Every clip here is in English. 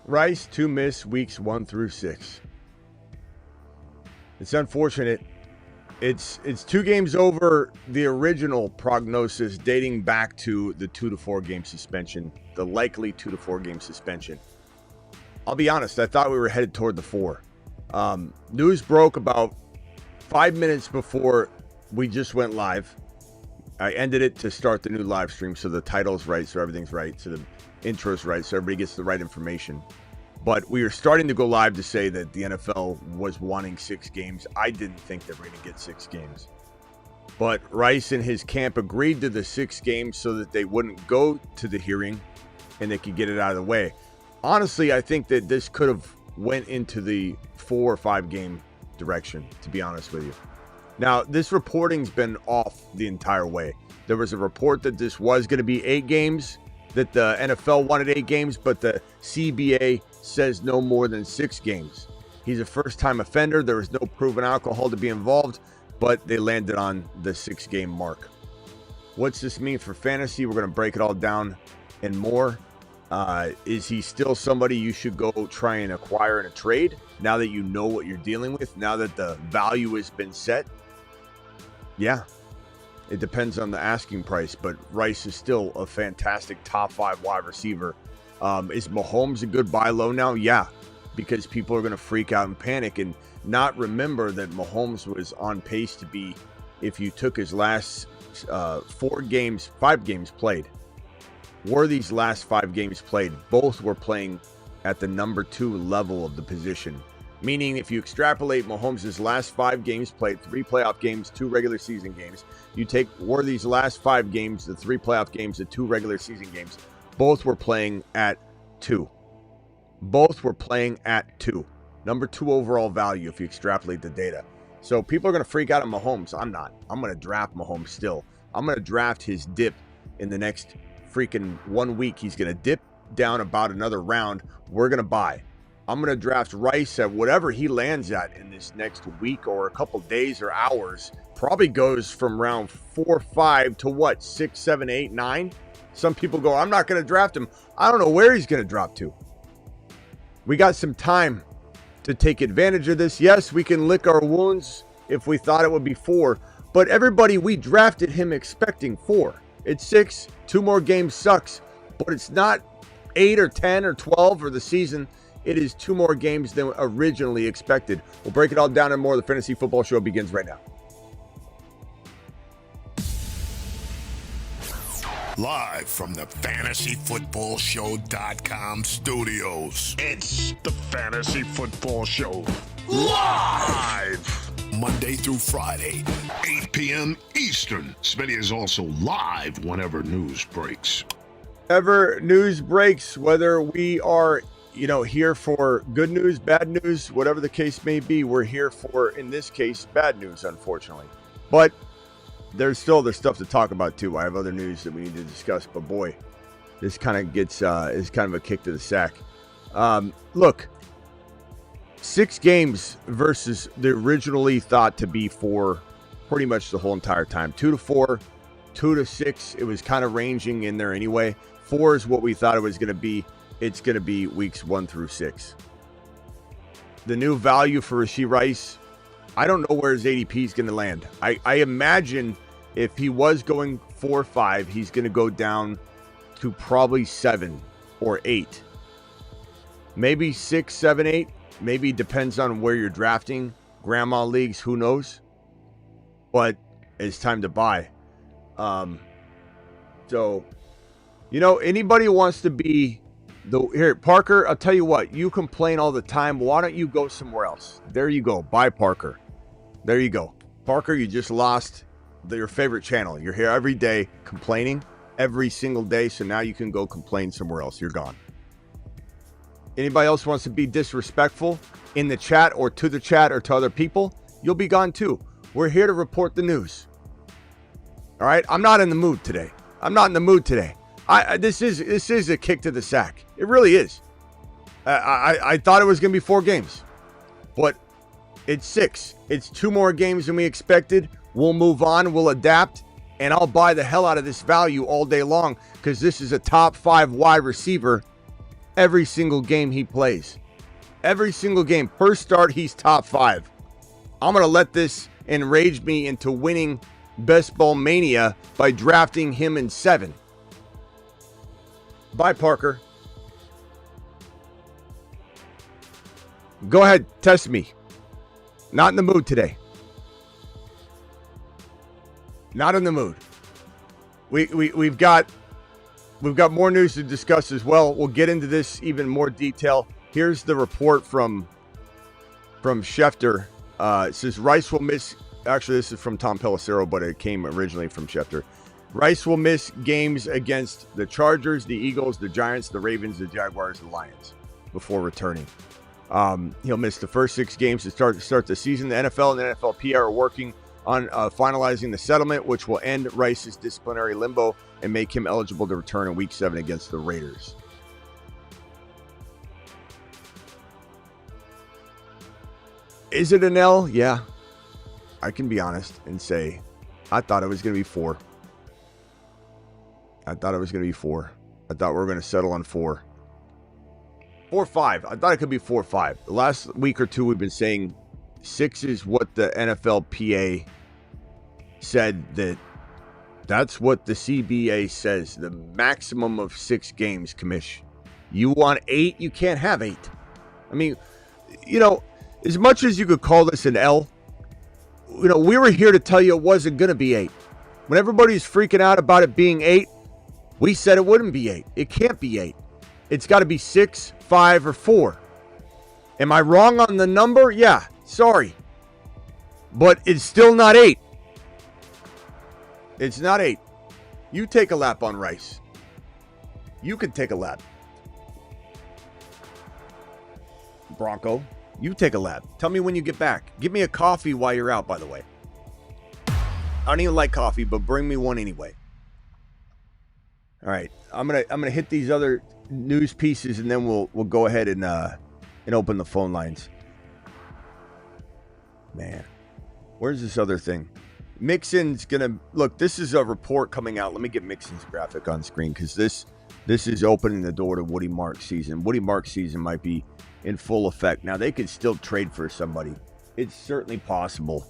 Rice to miss weeks 1 through 6. It's unfortunate. It's 2 games over the original prognosis dating back to the 2 to 4 game suspension, the likely 2 to 4 game suspension. I'll be honest, I thought we were headed toward the 4. News broke about 5 minutes before we just went live. I ended it to start the new live stream so the title's right, so everything's right, so the intro's right, so everybody gets the right information. But we were starting to go live to say that the NFL was wanting 6 games. I didn't think they were going to get 6 games. But Rice and his camp agreed to the 6 games so that they wouldn't go to the hearing and they could get it out of the way. Honestly, I think that this could have went into the 4 or 5 game direction, to be honest with you. Now, this reporting's been off the entire way. There was a report that this was going to be 8 games, that the NFL wanted 8 games, but the CBA says no more than 6 games. He's a first-time offender. There was no proven alcohol to be involved, but they landed on the 6-game mark. What's this mean for fantasy? We're going to break it all down and more. Is he still somebody you should go try and acquire in a trade now that you know what you're dealing with, now that the value has been set? Yeah, it depends on the asking price, but Rice is still a fantastic top 5 wide receiver. Is Mahomes a good buy low now? Yeah, because people are going to freak out and panic and not remember that Mahomes was on pace to be, if you took his last 5 games played, were these last 5 games played, both were playing at the number 2 level of the position. Meaning if you extrapolate Mahomes' last 5 games played, 3 playoff games, 2 regular season games, you take Worthy's last 5 games, the 3 playoff games, the 2 regular season games, both were playing at 2. Both were playing at 2. Number 2 overall value if you extrapolate the data. So people are going to freak out at Mahomes. I'm not. I'm going to draft Mahomes still. I'm going to draft his dip in the next freaking 1 week. He's going to dip down about another round. We're going to buy. I'm going to draft Rice at whatever he lands at in this next week or a couple days or hours. Probably goes from round 4, 5 to what? 6, 7, 8, 9. Some people go, I'm not going to draft him. I don't know where he's going to drop to. We got some time to take advantage of this. Yes, we can lick our wounds if we thought it would be 4. But everybody, we drafted him expecting 4. It's 6. 2 more games sucks. But it's not 8 or 10 or 12 or the season. It is 2 more games than originally expected. We'll break it all down and more. The Fantasy Football Show begins right now. Live from the FantasyFootballShow.com studios. It's the Fantasy Football Show. Live! Monday through Friday, 8 p.m. Eastern. Smitty is also live whenever news breaks. Whenever news breaks, whether we are, here for good news, bad news, whatever the case may be, we're here for, in this case, bad news, unfortunately. But there's still other stuff to talk about too. I have other news that we need to discuss, but boy, this kind of gets is kind of a kick to the sack. Look, 6 games versus the originally thought to be 4 pretty much the whole entire time. 2 to 4, 2 to 6. It was kind of ranging in there anyway. 4 is what we thought it was going to be. It's going to be weeks 1 through 6. The new value for Rashee Rice, I don't know where his ADP is going to land. I imagine if he was going 4 or 5, he's going to go down to probably 7 or 8. Maybe 6, 7, 8. Maybe depends on where you're drafting. Grandma leagues, who knows? But it's time to buy. So, anybody who wants to be here, Parker, I'll tell you what, you complain all the time. Why don't you go somewhere else? There you go. Bye, Parker. There you go. Parker, you just lost your favorite channel. You're here every day complaining every single day. So now you can go complain somewhere else. You're gone. Anybody else wants to be disrespectful in the chat or to other people, you'll be gone too. We're here to report the news. All right. I'm not in the mood today. This is a kick to the sack. It really is. I thought it was going to be 4 games, but it's 6. It's 2 more games than we expected. We'll move on. We'll adapt, and I'll buy the hell out of this value all day long because this is a top 5 wide receiver every single game he plays. Every single game. First start, he's top 5. I'm going to let this enrage me into winning Best Ball Mania by drafting him in 7. Bye, Parker. Go ahead, test me. Not in the mood today. Not in the mood. We've got more news to discuss as well. We'll get into this even more detail. Here's the report from Schefter. It says Rice will miss. Actually, this is from Tom Pelissero, but it came originally from Schefter. Rice will miss games against the Chargers, the Eagles, the Giants, the Ravens, the Jaguars, the Lions before returning. He'll miss the first 6 games to start the season. The NFL and the NFLPA are working on finalizing the settlement, which will end Rice's disciplinary limbo and make him eligible to return in Week 7 against the Raiders. Is it an L? Yeah. I can be honest and say I thought it was going to be 4. I thought we were going to settle on 4. 4-5. I thought it could be 4-5. The last week or two we've been saying 6 is what the NFLPA said that's what the CBA says. The maximum of 6 games, commish. You want 8? You can't have 8. I mean, as much as you could call this an L, we were here to tell you it wasn't going to be 8. When everybody's freaking out about it being 8, we said it wouldn't be 8. It can't be 8. It's got to be 6, 5, or 4. Am I wrong on the number? Yeah, sorry. But it's still not 8. It's not 8. You take a lap on Rice. You can take a lap. Bronco, you take a lap. Tell me when you get back. Give me a coffee while you're out, by the way. I don't even like coffee, but bring me one anyway. All right, I'm gonna hit these other news pieces, and then we'll go ahead and open the phone lines. Man, where's this other thing? Mixon's gonna look. This is a report coming out. Let me get Mixon's graphic on screen because this is opening the door to Woody Marks season. Woody Marks season might be in full effect now. They could still trade for somebody. It's certainly possible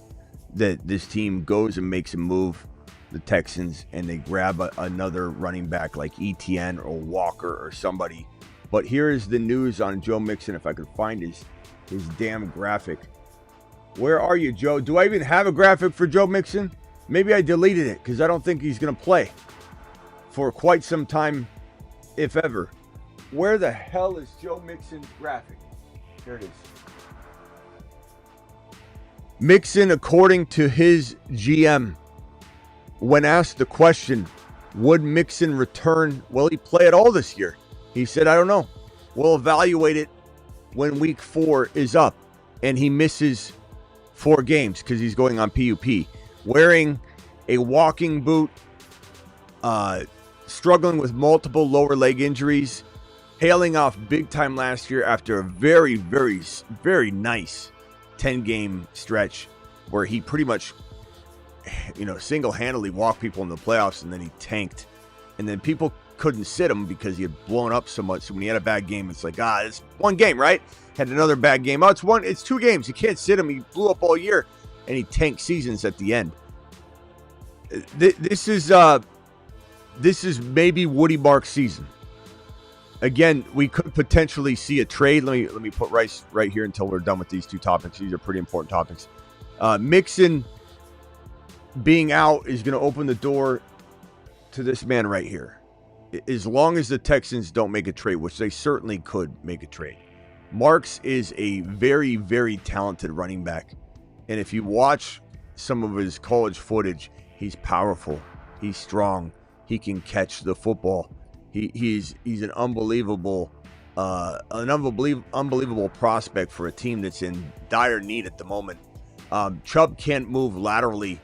that this team goes and makes a move, the Texans, and they grab another running back like ETN or Walker or somebody. But here is the news on Joe Mixon. If I could find his damn graphic. Where are you, Joe? Do I even have a graphic for Joe Mixon? Maybe I deleted it because I don't think he's going to play for quite some time, if ever. Where the hell is Joe Mixon's graphic? Here it is. Mixon, according to his GM, when asked the question, would Mixon return? Will he play at all this year? He said, I don't know. We'll evaluate it when week 4 is up. And he misses 4 games because he's going on PUP. Wearing a walking boot, struggling with multiple lower leg injuries, hailing off big time last year after a very, very, very nice 10-game stretch where he pretty much, single-handedly walked people in the playoffs, and then he tanked. And then people couldn't sit him because he had blown up so much. So when he had a bad game, it's like, it's one game, right? Had another bad game. It's 2 games. You can't sit him. He blew up all year, and he tanked seasons at the end. This is maybe Woody Marks' season. Again, we could potentially see a trade. Let me put Rice right here until we're done with these 2 topics. These are pretty important topics. Mixon being out is going to open the door to this man right here. As long as the Texans don't make a trade, which they certainly could make a trade. Marks is a very, very talented running back. And if you watch some of his college footage, he's powerful. He's strong. He can catch the football. He's an unbelievable prospect for a team that's in dire need at the moment. Chubb can't move laterally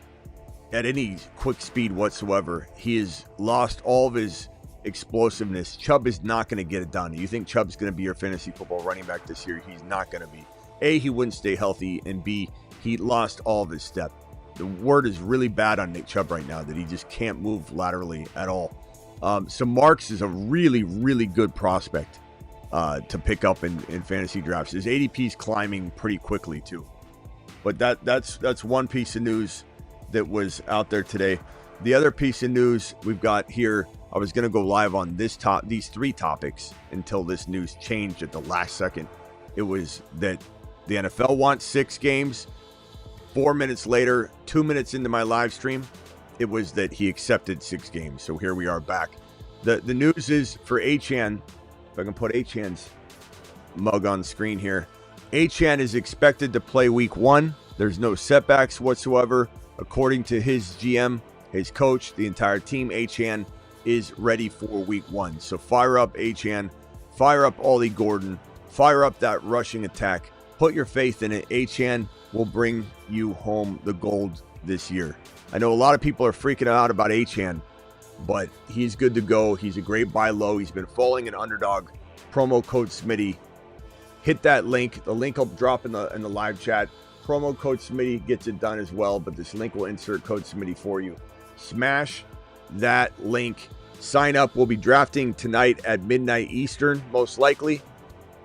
at any quick speed whatsoever. He has lost all of his explosiveness. Chubb is not going to get it done. You think Chubb's going to be your fantasy football running back this year? He's not going to be. A, he wouldn't stay healthy, and B, he lost all of his step. The word is really bad on Nick Chubb right now that he just can't move laterally at all. So Marks is a really, really good prospect. to pick up in fantasy drafts. His ADP is climbing pretty quickly too. But that's one piece of news that was out there today. The other piece of news we've got here, I was going to go live on these three topics until this news changed at the last second. It was that the NFL wants 6 games. 4 minutes later, 2 minutes into my live stream, it was that he accepted 6 games. So here we are back. The news is for Achane. If I can put Achane's mug on screen here. Achane is expected to play week 1. There's no setbacks whatsoever. According to his GM, his coach, the entire team, Achane is ready for week 1. So fire up Achane, fire up Ollie Gordon, fire up that rushing attack. Put your faith in it. Achane will bring you home the gold this year. I know a lot of people are freaking out about Achane, but he's good to go. He's a great buy low. He's been falling in underdog. Promo code Smitty. Hit that link. The link will drop in the live chat. Promo code Smitty gets it done as well, but this link will insert code Smitty for you. Smash that link. Sign up. We'll be drafting tonight at midnight Eastern, most likely.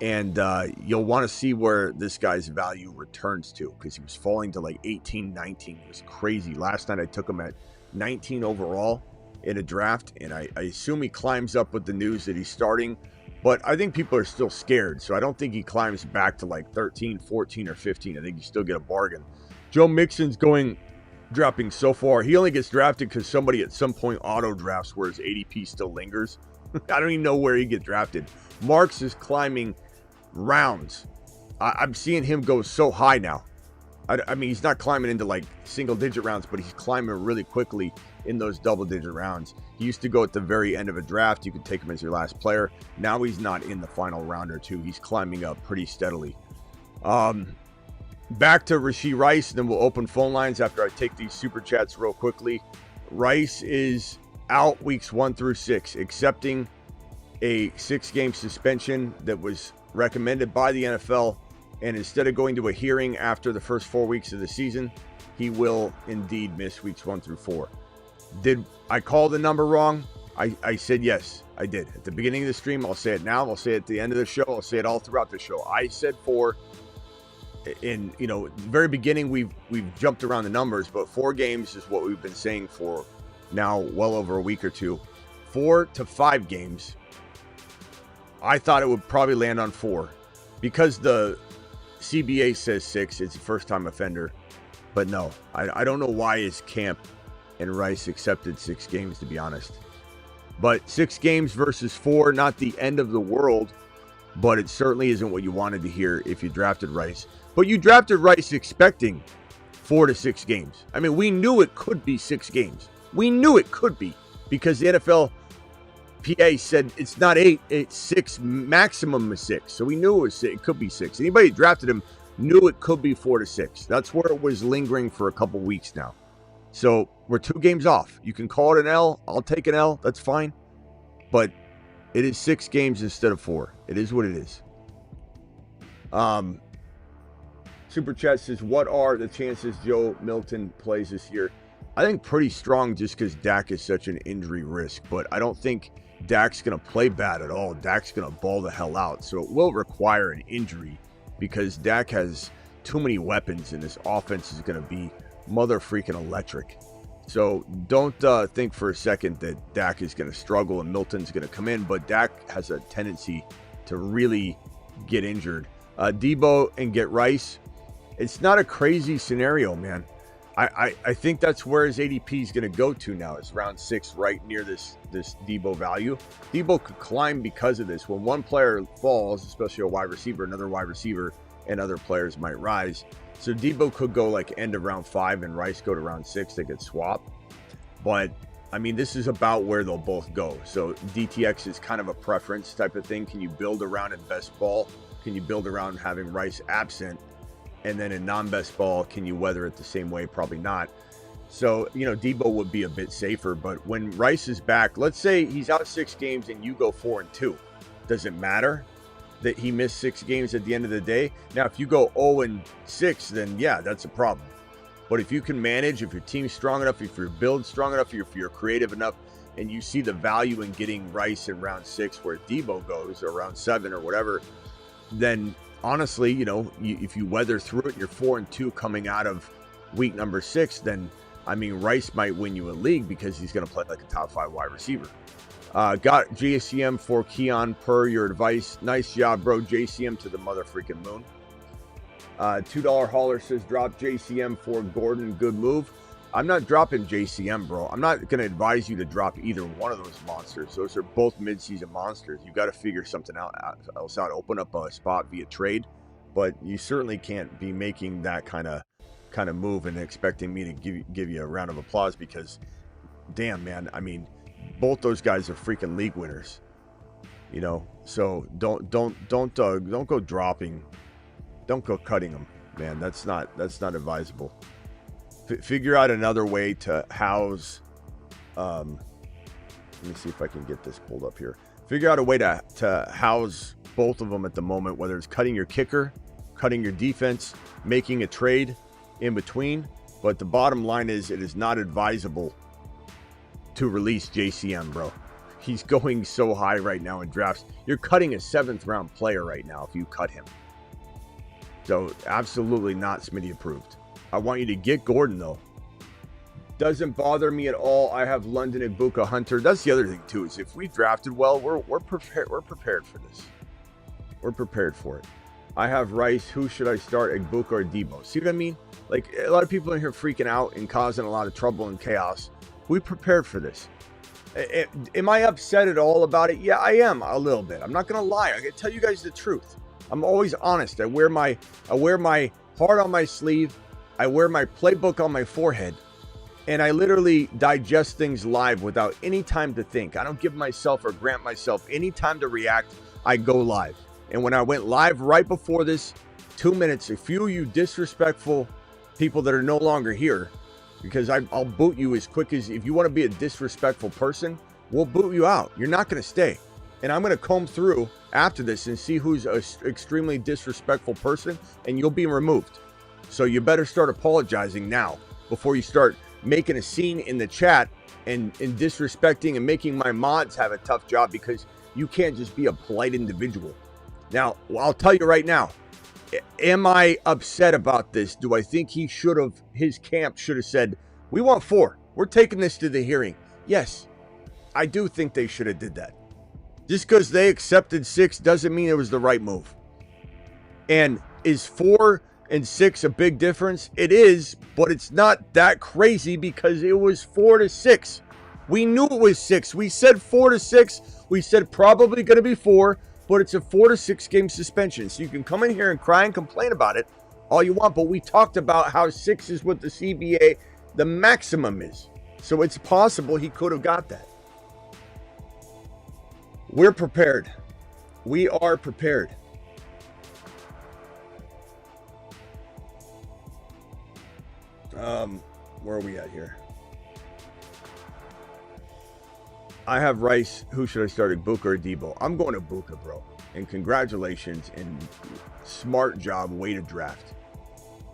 And you'll want to see where this guy's value returns to, because he was falling to like 18, 19. It was crazy. Last night I took him at 19 overall in a draft, and I assume he climbs up with the news that he's starting. But I think people are still scared, so I don't think he climbs back to like 13, 14, or 15. I think you still get a bargain. Joe Mixon's dropping so far. He only gets drafted because somebody at some point auto drafts where his ADP still lingers. I don't even know where he gets drafted. Marks is climbing rounds. I'm seeing him go so high now. I mean, he's not climbing into like single digit rounds, but he's climbing really quickly in those double digit rounds. He used to go at the very end of a draft. You could take him as your last player. Now he's not in the final round or two. He's climbing up pretty steadily. Back to Rashee Rice, then we'll open phone lines after I take these super chats real quickly. Rice is out weeks 1 through 6, accepting a 6-game suspension that was recommended by the NFL. And instead of going to a hearing after the first 4 weeks of the season, he will indeed miss weeks 1 through 4. Did I call the number wrong? I said yes, I did. At the beginning of the stream, I'll say it now. I'll say it at the end of the show. I'll say it all throughout the show. I said 4. In the very beginning, we've jumped around the numbers, but 4 games is what we've been saying for now well over a week or two. 4 to 5 games. I thought it would probably land on 4 because the CBA says 6. It's a first-time offender. But no, I don't know why his camp and Rice accepted 6 games, to be honest. But 6 games versus 4, not the end of the world, but it certainly isn't what you wanted to hear if you drafted Rice. But you drafted Rice expecting 4 to 6 games. I mean, we knew it could be 6 games. We knew it could be because the NFL PA said it's not 8, it's 6, maximum is 6. So we knew it could be 6. Anybody who drafted him knew it could be 4 to 6. That's where it was lingering for a couple weeks now. So we're 2 games off. You can call it an L. I'll take an L. That's fine. But it is 6 games instead of 4. It is what it is. Super Chat says, what are the chances Joe Milton plays this year? I think pretty strong just because Dak is such an injury risk. But I don't think Dak's going to play bad at all. Dak's going to ball the hell out. So it will require an injury because Dak has too many weapons and his offense is going to be mother freaking electric. So don't think for a second that Dak is going to struggle and Milton's going to come in. But Dak has a tendency to really get injured. Debo and get Rice. It's not a crazy scenario, man. I think that's where his ADP is going to go to now. It's round 6, right near this Debo value. Debo could climb because of this. When one player falls, especially a wide receiver, another wide receiver and other players might rise. So Debo could go like end of round 5 and Rice go to round 6. They could swap. But, I mean, this is about where they'll both go. So DTX is kind of a preference type of thing. Can you build around in best ball? Can you build around having Rice absent? And then in non-best ball, can you weather it the same way? Probably not. So, Debo would be a bit safer. But when Rice is back, let's say he's out 6 games and you go 4-2. Does it matter that he missed 6 games at the end of the day? Now, if you go 0-6, then yeah, that's a problem. But if you can manage, if your team's strong enough, if your build's strong enough, if you're creative enough, and you see the value in getting Rice in round 6 where Debo goes, or round 7 or whatever, then honestly, you know, if you weather through it, you're 4-2 coming out of week number 6, then I mean, Rice might win you a league because he's going to play like a top 5 wide receiver. Got JCM for Keon per your advice. Nice job, bro. JCM to the mother freaking moon. $2 hauler says drop JCM for Gordon. Good move. I'm not dropping JCM, bro. I'm not going to advise you to drop either one of those monsters. Those are both midseason monsters. You got to figure something else out. Open up a spot via trade, but you certainly can't be making that kind of move and expecting me to give you a round of applause, because damn, man, I mean, both those guys are freaking league winners, you know. So don't go dropping, don't go cutting them, man. That's not advisable. Figure out another way to house. Let me see if I can get this pulled up here. Figure out a way to house both of them at the moment, whether it's cutting your kicker, cutting your defense, making a trade in between. But the bottom line is, it is not advisable to release JCM, bro. He's going so high right now in drafts. You're cutting a 7th round player right now if you cut him. So absolutely not Smitty approved. I want you to get Gordon though. Doesn't bother me at all. I have London Ibuka Hunter. That's the other thing too, is if we drafted well, we're prepared. We're prepared for this. We're prepared for it. I have Rice. Who should I start, Ibuka or Debo? See what I mean? Like, a lot of people in here freaking out and causing a lot of trouble and chaos. We prepared for this. Am I upset at all about it? Yeah, I am a little bit. I'm not gonna lie. I can tell you guys the truth. I'm always honest. I wear my heart on my sleeve. I wear my playbook on my forehead, and I literally digest things live without any time to think. I don't give myself or grant myself any time to react. I go live. And when I went live right before this, 2 minutes, a few of you disrespectful people that are no longer here, because I'll boot you as quick as, if you want to be a disrespectful person, we'll boot you out. You're not going to stay. And I'm going to comb through after this and see who's an extremely disrespectful person, and you'll be removed. So you better start apologizing now before you start making a scene in the chat and disrespecting and making my mods have a tough job, because you can't just be a polite individual. Now, I'll tell you right now, am I upset about this? Do I think his camp should have said, we want 4. We're taking this to the hearing. Yes, I do think they should have did that. Just because they accepted 6 doesn't mean it was the right move. And is 4 and 6 a big difference? It is, but it's not that crazy, because it was 4-6. We knew it was 6. We said 4-6. We said probably going to be 4, but it's a 4-6 game suspension. So you can come in here and cry and complain about it all you want, but we talked about how 6 is what the CBA, the maximum is. So it's possible he could have got that. We're prepared. We are prepared. Where are we at here? I have Rice. Who should I start, Ibuka or Debo? I'm going to Ibuka, bro. And congratulations and smart job, way to draft.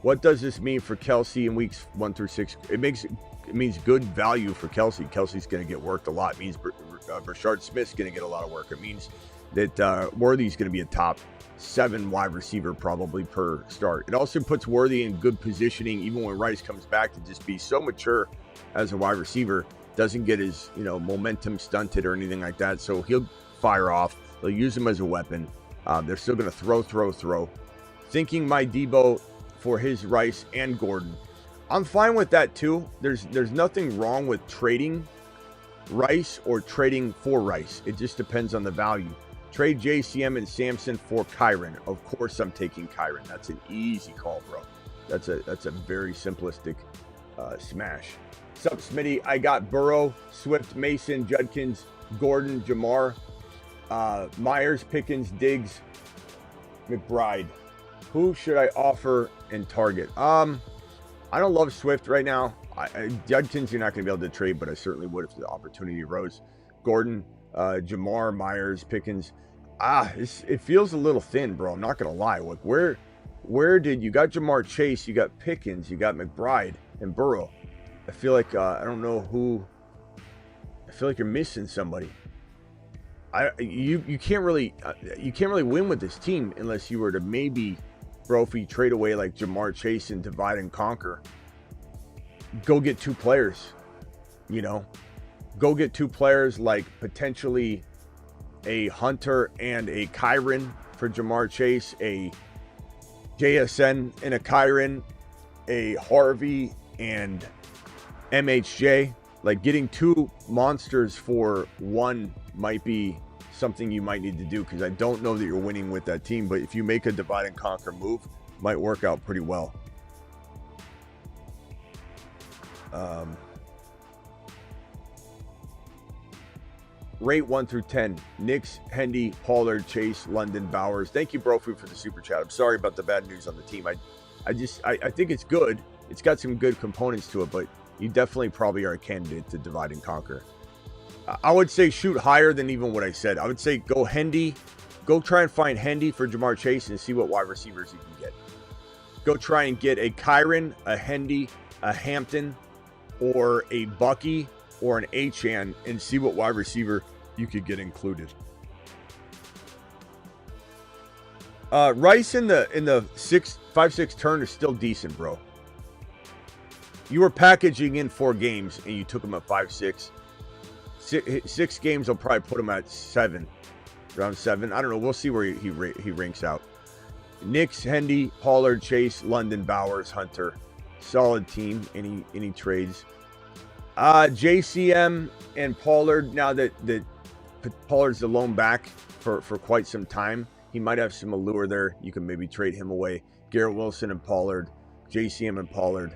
What does this mean for Kelsey in weeks 1 through 6? It means good value for Kelsey. Kelsey's going to get worked a lot. It means Rashard Smith's going to get a lot of work. It means that Worthy's going to be a top 7 wide receiver probably per start. It also puts Worthy in good positioning, even when Rice comes back, to just be so mature as a wide receiver. Doesn't get his, momentum stunted or anything like that. So he'll fire off. They'll use him as a weapon. They're still going to throw. Thinking my Debo for his Rice and Gordon. I'm fine with that too. There's nothing wrong with trading Rice or trading for Rice. It just depends on the value. Trade JCM and Samson for Kyron. Of course I'm taking Kyron. That's an easy call, bro. That's a very simplistic smash. Sup, Smitty? I got Burrow, Swift, Mason, Judkins, Gordon, Jamar, Myers, Pickens, Diggs, McBride. Who should I offer and target? I don't love Swift right now. Judkins, you're not going to be able to trade, but I certainly would if the opportunity arose. Gordon, Jamar, Myers, Pickens. It feels a little thin, bro. I'm not going to lie. Like, where did you got Jamar Chase? You got Pickens, you got McBride and Burrow. I feel like I don't know who I feel like you're missing somebody. You can't really win with this team unless you were to maybe, bro, if you trade away like Jamar Chase and divide and conquer, go get 2 players, go get 2 players, like potentially a Hunter and a Kyren for Jamar Chase, a JSN and a Kyren, a Harvey and MHJ. Like getting 2 monsters for 1 might be something you might need to do, because I don't know that you're winning with that team, but if you make a divide and conquer move, might work out pretty well. Rate 1 through 10. Knicks, Hendy, Pollard, Chase, London, Bowers. Thank you, Brofu, for the super chat. I'm sorry about the bad news on the team. I think it's good. It's got some good components to it, but you definitely probably are a candidate to divide and conquer. I would say shoot higher than even what I said. I would say go Hendy. Go try and find Hendy for Jamar Chase and see what wide receivers you can get. Go try and get a Kyren, a Hendy, a Hampton, or a Bucky, or an Achane, and see what wide receiver you could get included. Rice in the 5-6 turn is still decent, bro. You were packaging in 4 games and you took him at 5-6. 6 games, I'll probably put him at 7, around 7. I don't know. We'll see where he ranks out. Knicks, Hendy, Pollard, Chase, London, Bowers, Hunter. Solid team. Any trades? JCM and Pollard. Now that Pollard's the lone back for quite some time, he might have some allure there. You can maybe trade him away. Garrett Wilson and Pollard, JCM and Pollard,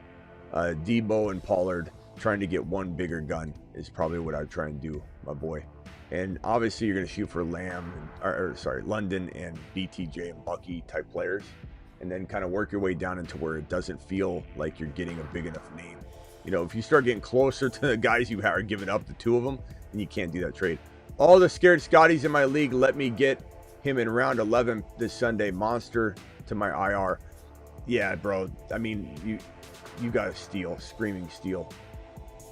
Debo and Pollard. Trying to get 1 bigger gun is probably what I'd try and do, my boy. And obviously you're going to shoot for London and BTJ and Bucky type players, and then kind of work your way down into where it doesn't feel like you're getting a big enough name. If you start getting closer to the guys you are giving up, the 2 of them, then you can't do that trade. All the scared Scotties in my league, let me get him in round 11 this Sunday. Monster to my IR. Yeah, bro. I mean, you got to steal, screaming steal.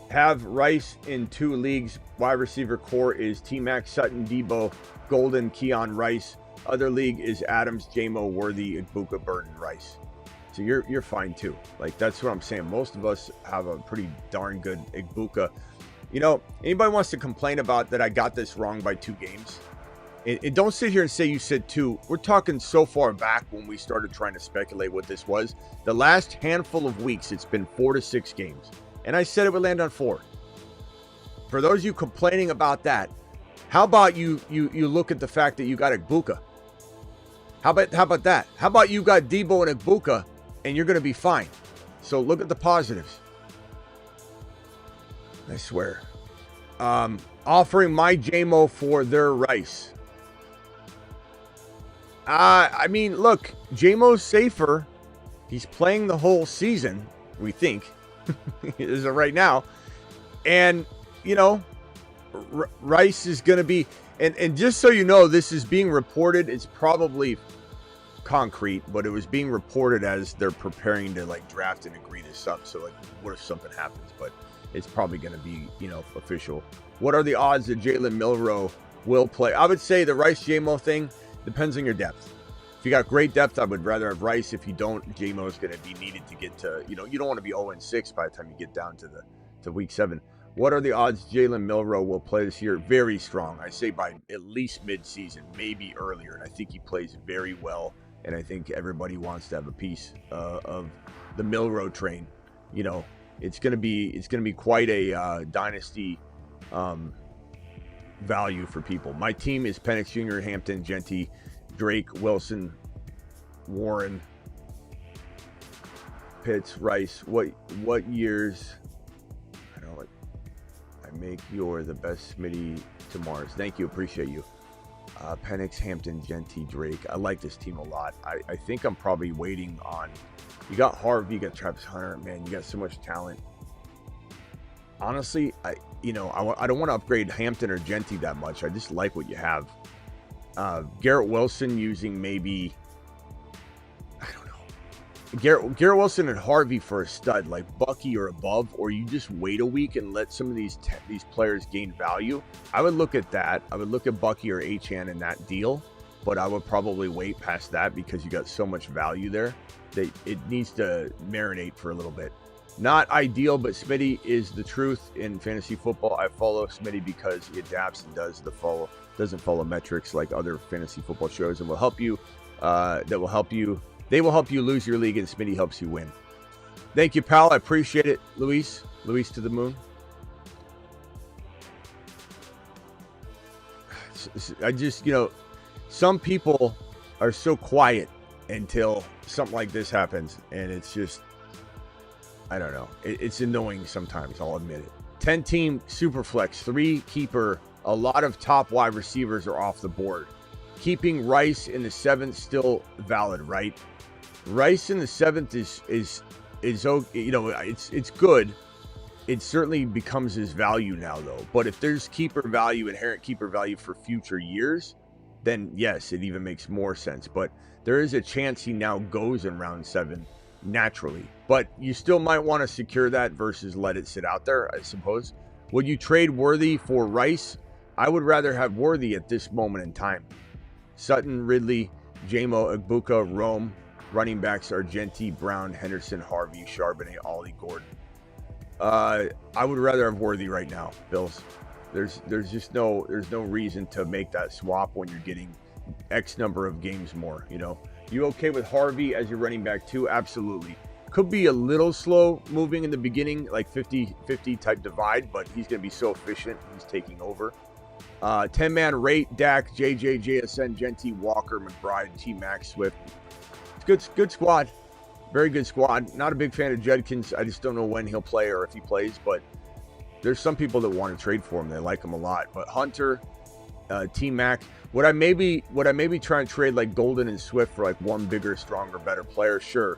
Have Rice in 2 leagues. Wide receiver core is T-Mac, Sutton, Debo, Golden, Keon, Rice. Other league is Adams, J-Mo, Worthy, Igbuka, Burton, Rice. So you're fine too. Like, that's what I'm saying. Most of us have a pretty darn good Igbuka. Anybody wants to complain about that I got this wrong by 2 games? And don't sit here and say you said 2. We're talking so far back when we started trying to speculate what this was. The last handful of weeks, it's been 4 to 6 games. And I said it would land on 4. For those of you complaining about that, how about you look at the fact that you got Igbuka? How about that? How about you got Debo and Igbuka, and you're going to be fine? So look at the positives. I swear. Offering my JMO for their Rice. I mean, look, JMO's safer. He's playing the whole season, we think. As of right now, and Rice is going to be, and just so you know, this is being reported. It's probably concrete, but it was being reported as they're preparing to draft and agree this up. So what if something happens? But it's probably going to be official. What are the odds that Jalen Milroe will play? I would say the Rice JMO thing depends on your depth. If you got great depth, I would rather have Rice. If you don't, JMO is going to be needed to get to, you don't want to be 0-6 by the time you get down to week 7. What are the odds Jalen Milroe will play this year? Very strong. I say by at least mid-season, maybe earlier. And I think he plays very well. And I think everybody wants to have a piece of the Milroe train. It's going to be quite a dynasty value for people. My team is Penix Jr., Hampton, Genty, Drake, Wilson, Warren, Pitts, Rice. What years? I make your the best Smitty to Mars. Thank you, appreciate you. Penix, Hampton, Genty, Drake. I like this team a lot. I think I'm probably waiting on. You got Harvey, you got Travis Hunter. Man, you got so much talent. Honestly, I don't want to upgrade Hampton or Genty that much. I just like what you have. Garrett Wilson using maybe, I don't know. Garrett Wilson and Harvey for a stud, like Bucky or above, or you just wait a week and let some of these players gain value. I would look at that. I would look at Bucky or Achane in that deal, but I would probably wait past that because you got so much value there that it needs to marinate for a little bit. Not ideal, but Smitty is the truth in fantasy football. I follow Smitty because he adapts and doesn't follow metrics like other fantasy football shows, and will help you. They will help you lose your league, and Smitty helps you win. Thank you, pal. I appreciate it, Luis. Luis to the moon. I just, some people are so quiet until something like this happens, and it's just, I don't know. It's annoying sometimes, I'll admit it. 10-team Superflex, 3 keeper. A lot of top wide receivers are off the board. Keeping Rice in the 7th still valid, right? Rice in the 7th is it's good. It certainly becomes his value now, though. But if there's inherent keeper value for future years, then yes, it even makes more sense. But there is a chance he now goes in round 7 naturally. But you still might want to secure that versus let it sit out there, I suppose. Would you trade Worthy for Rice? I would rather have Worthy at this moment in time. Sutton, Ridley, Jamo, Egbuka, Rome. Running backs are Genty, Brown, Henderson, Harvey, Charbonnet, Ollie, Gordon. I would rather have Worthy right now, Bills. There's no reason to make that swap when you're getting X number of games more. You okay with Harvey as your running back too? Absolutely. Could be a little slow moving in the beginning, like 50-50 type divide, but he's going to be so efficient. He's taking over. 10-man rate, Dak, JJ, JSN, Genty, Walker, McBride, T-Mac, Swift. It's good squad. Very good squad. Not a big fan of Judkins. I just don't know when he'll play or if he plays, but there's some people that want to trade for him. They like him a lot. But Hunter, T-Mac, would I maybe try and trade like Golden and Swift for like one bigger, stronger, better player? Sure.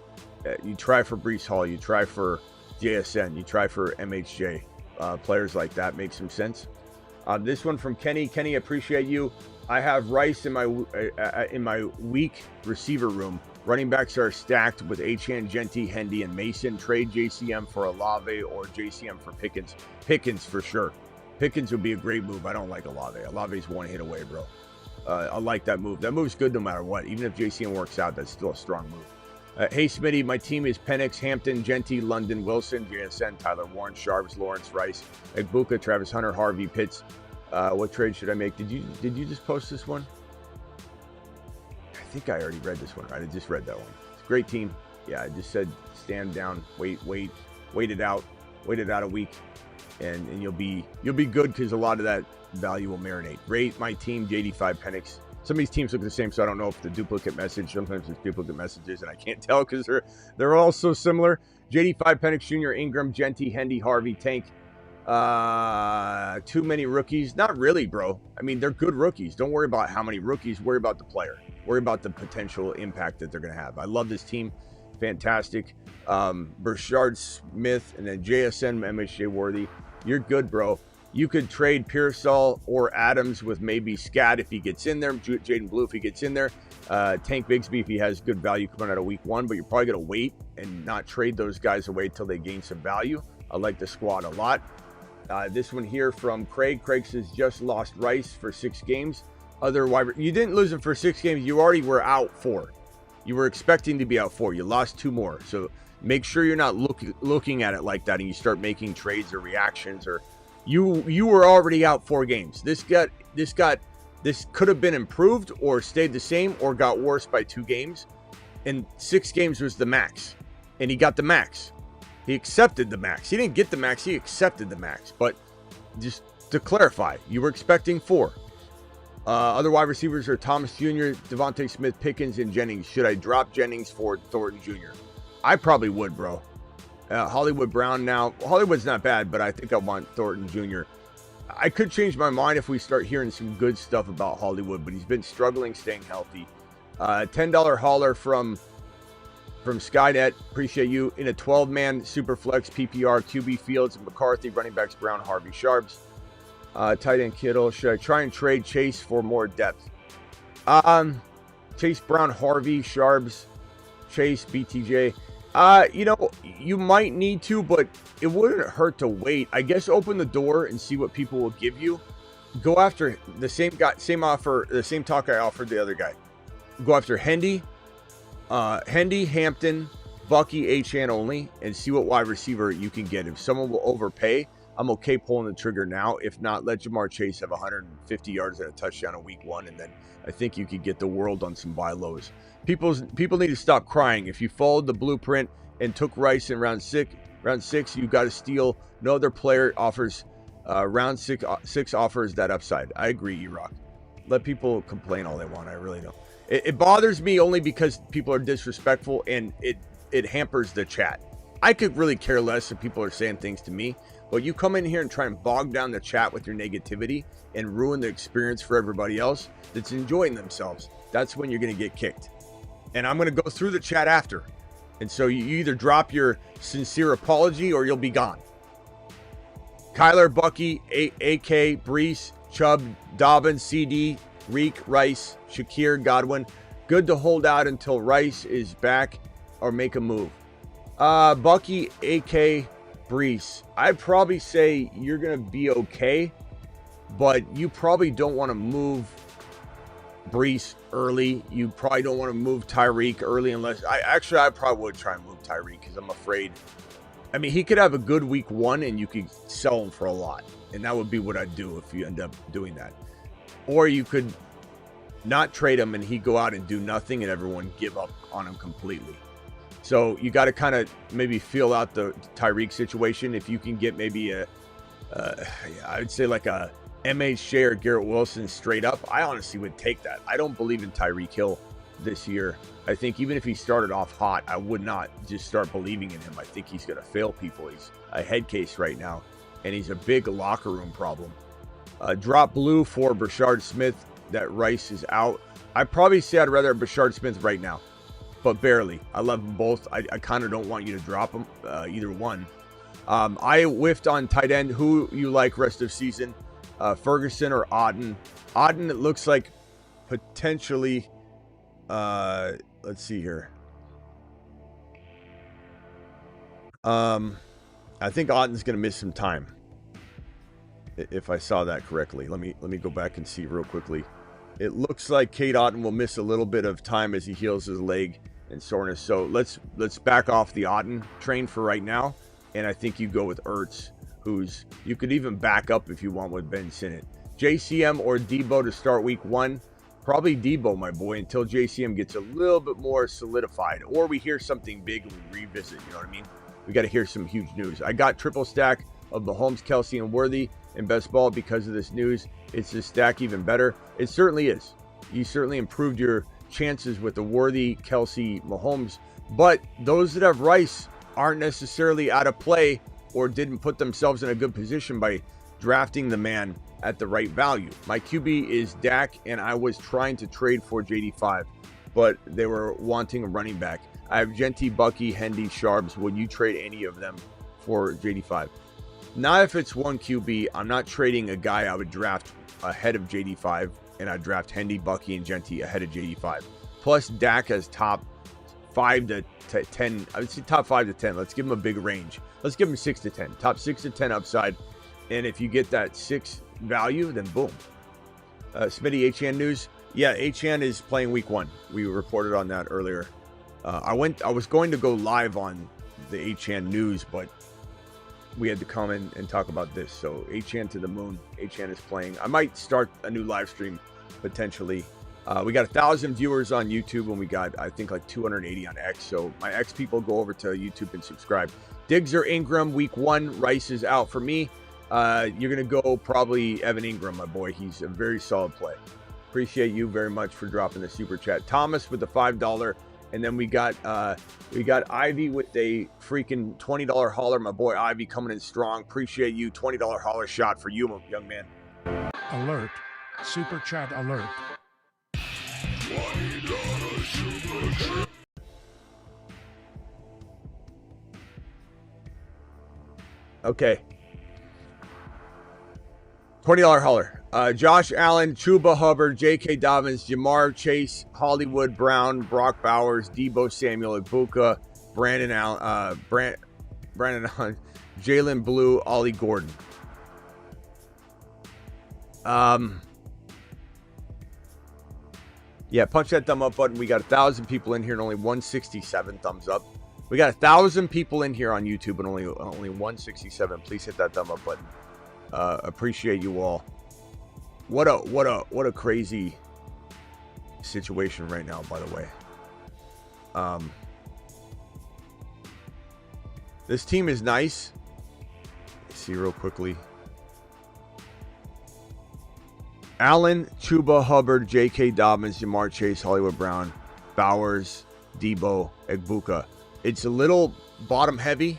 You try for Breece Hall. You try for JSN. You try for MHJ. Players like that make some sense. This one from Kenny. Kenny, appreciate you. I have Rice in my weak receiver room. Running backs are stacked with Achane, Genty, Hendy, and Mason. Trade JCM for Olave or JCM for Pickens. Pickens for sure. Pickens would be a great move. I don't like Olave. Olave's one hit away, bro. I like that move. That move's good no matter what. Even if JCM works out, that's still a strong move. Hey, Smitty, my team is Penix, Hampton, Genty, London, Wilson, JSN, Tyler Warren, Sharps, Lawrence, Rice, Egbuka, Travis Hunter, Harvey, Pitts. What trade should I make? Did you just post this one? I think I already read this one, right? I just read that one. It's a great team. Yeah, I just said stand down, wait it out a week, and you'll be good because a lot of that value will marinate. Rate my team, JD5 Penix. Some of these teams look the same, so I don't know if the duplicate message. Sometimes there's duplicate messages, and I can't tell because they're all so similar. JD5 Penix Jr., Ingram, Genty, Hendy, Harvey, Tank. Too many rookies? Not really, bro. I mean, they're good rookies. Don't worry about how many rookies. Worry about the player. Worry about the potential impact that they're going to have. I love this team. Fantastic. Burchard, Smith, and then JSN, MHJ Worthy. You're good, bro. You could trade Pearsall or Adams with maybe Scat if he gets in there. Jaden Blue if he gets in there. Tank Bigsby if he has good value coming out of week 1. But you're probably going to wait and not trade those guys away until they gain some value. I like the squad a lot. This one here from Craig. Craig says just lost Rice for 6 games. You didn't lose him for 6 games. You already were out 4. You were expecting to be out 4. You lost 2 more. So make sure you're not looking at it like that and you start making trades or reactions. Or you were already out 4 games. This could have been improved or stayed the same or got worse by 2 games. And 6 games was the max. And he got the max. He accepted the max. He didn't get the max. He accepted the max. But just to clarify, you were expecting 4. Other wide receivers are Thomas Jr., Devontae Smith, Pickens, and Jennings. Should I drop Jennings for Thornton Jr.? I probably would, bro. Hollywood Brown now. Hollywood's not bad, but I think I want Thornton Jr. I could change my mind if we start hearing some good stuff about Hollywood, but he's been struggling staying healthy. $10 hauler from Skynet. Appreciate you. In a 12-man Superflex PPR, QB Fields and McCarthy, running backs Brown, Harvey, Sharps. Tight end Kittle. Should I try and trade Chase for more depth? Chase, Brown, Harvey, Sharps, Chase, BTJ. You know, you might need to, but it wouldn't hurt to wait. I guess open the door and see what people will give you. Go after the same guy, same offer, the same talk I offered the other guy. Go after Hendy, Hampton, Bucky, Achane only, and see what wide receiver you can get. If someone will overpay, I'm okay pulling the trigger now. If not, let Jamar Chase have 150 yards and a touchdown in week 1, and then I think you could get the world on some buy lows. People need to stop crying. If you followed the blueprint and took Rice in round six, you got to steal. No other player offers round six offers that upside. I agree, E-Rock. Let people complain all they want. I really don't. It bothers me only because people are disrespectful and it hampers the chat. I could really care less if people are saying things to me, but you come in here and try and bog down the chat with your negativity and ruin the experience for everybody else that's enjoying themselves. That's when you're going to get kicked. And I'm going to go through the chat after. And so you either drop your sincere apology or you'll be gone. Kyler, Bucky, AK, Brees, Chubb, Dobbins, CD, Reek, Rice, Shakir, Godwin. Good to hold out until Rice is back or make a move. Bucky, AK, Brees. I'd probably say you're going to be okay, but you probably don't want to move Brees early. You probably don't want to move Tyreek early unless I probably would try and move Tyreek because I'm afraid. I mean, he could have a good week 1 and you could sell him for a lot. And that would be what I'd do if you end up doing that. Or you could not trade him and he go out and do nothing and everyone give up on him completely. So you got to kind of maybe feel out the Tyreek situation. If you can get maybe I would say like a MH Shea or Garrett Wilson straight up, I honestly would take that. I don't believe in Tyreek Hill this year. I think even if he started off hot, I would not just start believing in him. I think he's going to fail people. He's a head case right now, and he's a big locker room problem. Drop blue for Brashard Smith. That Rice is out. I'd probably say I'd rather have Brashard Smith right now, but barely. I love them both. I kind of don't want you to drop them, either one. I whiffed on tight end. Who you like rest of season? Ferguson or Auden? Auden, it looks like potentially... let's see here. I think Otten's going to miss some time. If I saw that correctly. Let me go back and see real quickly. It looks like Cade Otton will miss a little bit of time as he heals his leg and soreness. So let's back off the Otton train for right now. And I think you go with Ertz, who's you could even back up if you want with Ben Sinnott. JCM or Debo to start week 1. Probably Debo, my boy, until JCM gets a little bit more solidified. Or we hear something big and we revisit, you know what I mean? We got to hear some huge news. I got triple stack of Mahomes, Kelsey, and Worthy in best ball because of this news. It's this stack even better. It certainly is. You certainly improved your chances with the Worthy, Kelsey, Mahomes. But those that have Rice aren't necessarily out of play or didn't put themselves in a good position by drafting the man at the right value. My QB is Dak, and I was trying to trade for JD5, but they were wanting a running back. I have Genty, Bucky, Hendy, Sharps. Would you trade any of them for JD5? Not if it's one QB. I'm not trading a guy I would draft ahead of JD5, and I'd draft Hendy, Bucky, and Genty ahead of JD5. Plus, Dak has top 5 to 10. I would say top 5 to 10. Let's give him a big range. Let's give him 6 to 10. Top 6 to 10 upside. And if you get that 6 value, then boom. Smitty, Achane news. Yeah, Achane is playing week 1. We reported on that earlier. I was going to go live on the Achane news, but we had to come in and talk about this. So Achane to the moon. Achane is playing. I might start a new live stream potentially. We got 1,000 viewers on YouTube, and we got, I think, like 280 on X. So my X people, go over to YouTube and subscribe. Diggs or Ingram, week 1. Rice is out for me. You're going to go probably Evan Ingram, my boy. He's a very solid play. Appreciate you very much for dropping the super chat. Thomas with the $5. And then we got Ivy with a freaking $20 hauler. My boy Ivy coming in strong. Appreciate you. $20 hauler shot for you, young man. Alert. Super chat alert. $20 super chat. Okay. $20 hauler. Josh Allen, Chuba Hubbard, J.K. Dobbins, Jamar Chase, Hollywood Brown, Brock Bowers, Debo Samuel, Ibuka, Brandon Allen, Jalen Blue, Ollie Gordon. Yeah, punch that thumb up button. We got 1,000 people in here and only 167 thumbs up. We got 1,000 people in here on YouTube and only 167. Please hit that thumb up button. Appreciate you all. What a crazy situation right now, by the way. This team is nice. Let's see real quickly. Allen, Chuba Hubbard, J.K. Dobbins, Jamar Chase, Hollywood Brown, Bowers, Debo, Egbuka. It's a little bottom heavy.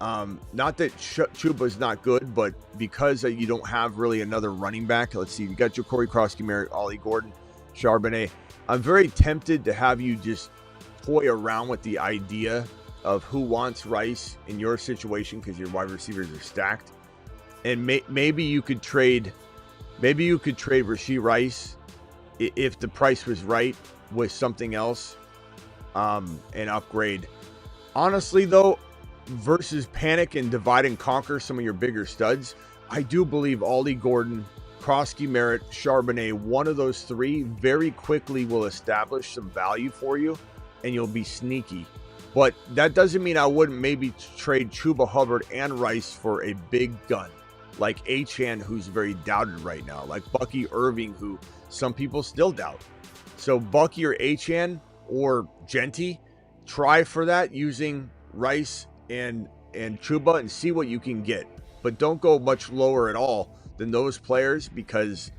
Not that Chuba's not good, but because you don't have really another running back. Let's see, you got your Corey Krosky, Merritt, Ollie Gordon, Charbonnet. I'm very tempted to have you just toy around with the idea of who wants Rice in your situation because your wide receivers are stacked, and maybe you could trade. Maybe you could trade Rashee Rice if the price was right with something else, and upgrade. Honestly, though, versus panic and divide and conquer some of your bigger studs, I do believe Ollie Gordon, Krosky, Merritt, Charbonnet, one of those three very quickly will establish some value for you, and you'll be sneaky. But that doesn't mean I wouldn't maybe trade Chuba Hubbard and Rice for a big gun, like Achane, who's very doubted right now, like Bucky Irving, who some people still doubt. So Bucky or Achane or Genty, try for that using Rice and Chuba and see what you can get. But don't go much lower at all than those players, because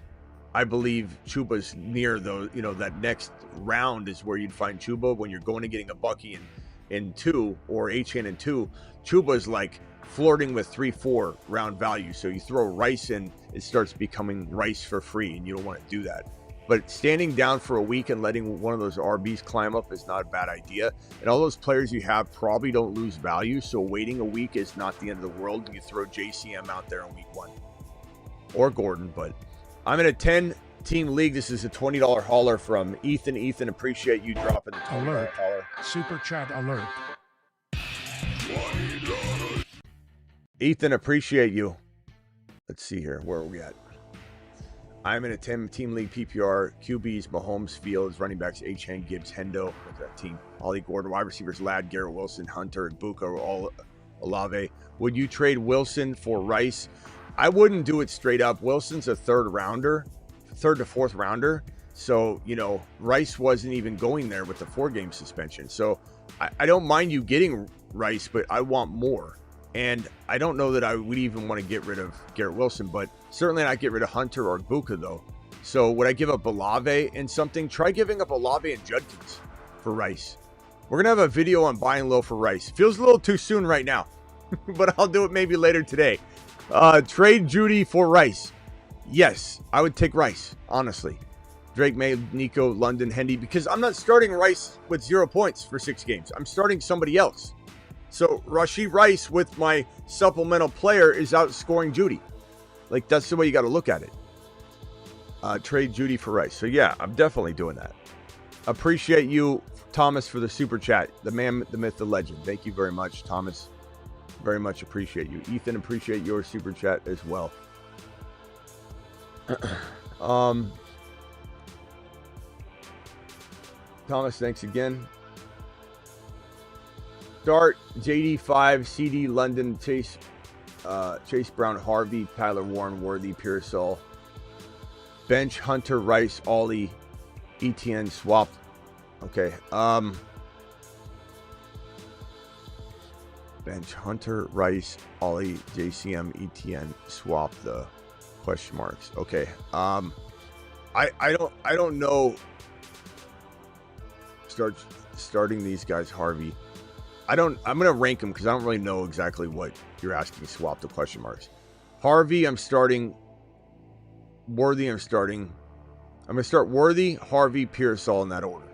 I believe Chuba's near those, that next round is where you'd find Chuba when you're going to getting a Bucky in 2 or Achane in 2. Chuba's like flirting with 3-4 round value. So you throw Rice in, it starts becoming Rice for free, and you don't want to do that. But standing down for a week and letting one of those RBs climb up is not a bad idea. And all those players you have probably don't lose value. So waiting a week is not the end of the world. You throw JCM out there in week 1 or Gordon. But I'm in a 10-team league. This is a $20 hauler from Ethan. Ethan, appreciate you dropping the $20 hauler. Super chat alert. Ethan, appreciate you. Let's see here. Where are we at? I'm in a 10-team league PPR. QBs, Mahomes, Fields, running backs, Achane, Gibbs, Hendo. Look at that team. Ollie Gordon, wide receivers, Ladd, Garrett Wilson, Hunter, Ibuka, Olave. Would you trade Wilson for Rice? I wouldn't do it straight up. Wilson's a third to fourth rounder. So, Rice wasn't even going there with the 4-game suspension. So I don't mind you getting Rice, but I want more. And I don't know that I would even want to get rid of Garrett Wilson, but certainly not get rid of Hunter or Ibuka, though. So would I give up Olave and something? Try giving up Olave and Judkins for Rice. We're going to have a video on buying low for Rice. Feels a little too soon right now, but I'll do it maybe later today. Trade Judy for Rice. Yes, I would take Rice, honestly. Drake May, Nico, London, Hendy, because I'm not starting Rice with 0 points for 6 games. I'm starting somebody else. So Rashee Rice with my supplemental player is outscoring Judy. Like, that's the way you got to look at it. Trade Judy for Rice. So yeah, I'm definitely doing that. Appreciate you, Thomas, for the super chat. The man, the myth, the legend. Thank you very much, Thomas. Very much appreciate you. Ethan, appreciate your super chat as well. Thomas, thanks again. Start JD5, CD, London, Chase Brown, Harvey, Tyler Warren, Worthy, Pearsall. Bench, Hunter, Rice, Ollie, ETN, swap. Okay. Bench, Hunter, Rice, Ollie, JCM, ETN, swap the question marks. Okay. I don't know. Starting these guys, Harvey. I'm going to rank them because I don't really know exactly what you're asking. Swap the question marks. Harvey, I'm starting. Worthy, I'm starting. I'm going to start Worthy, Harvey, Pearsall in that order.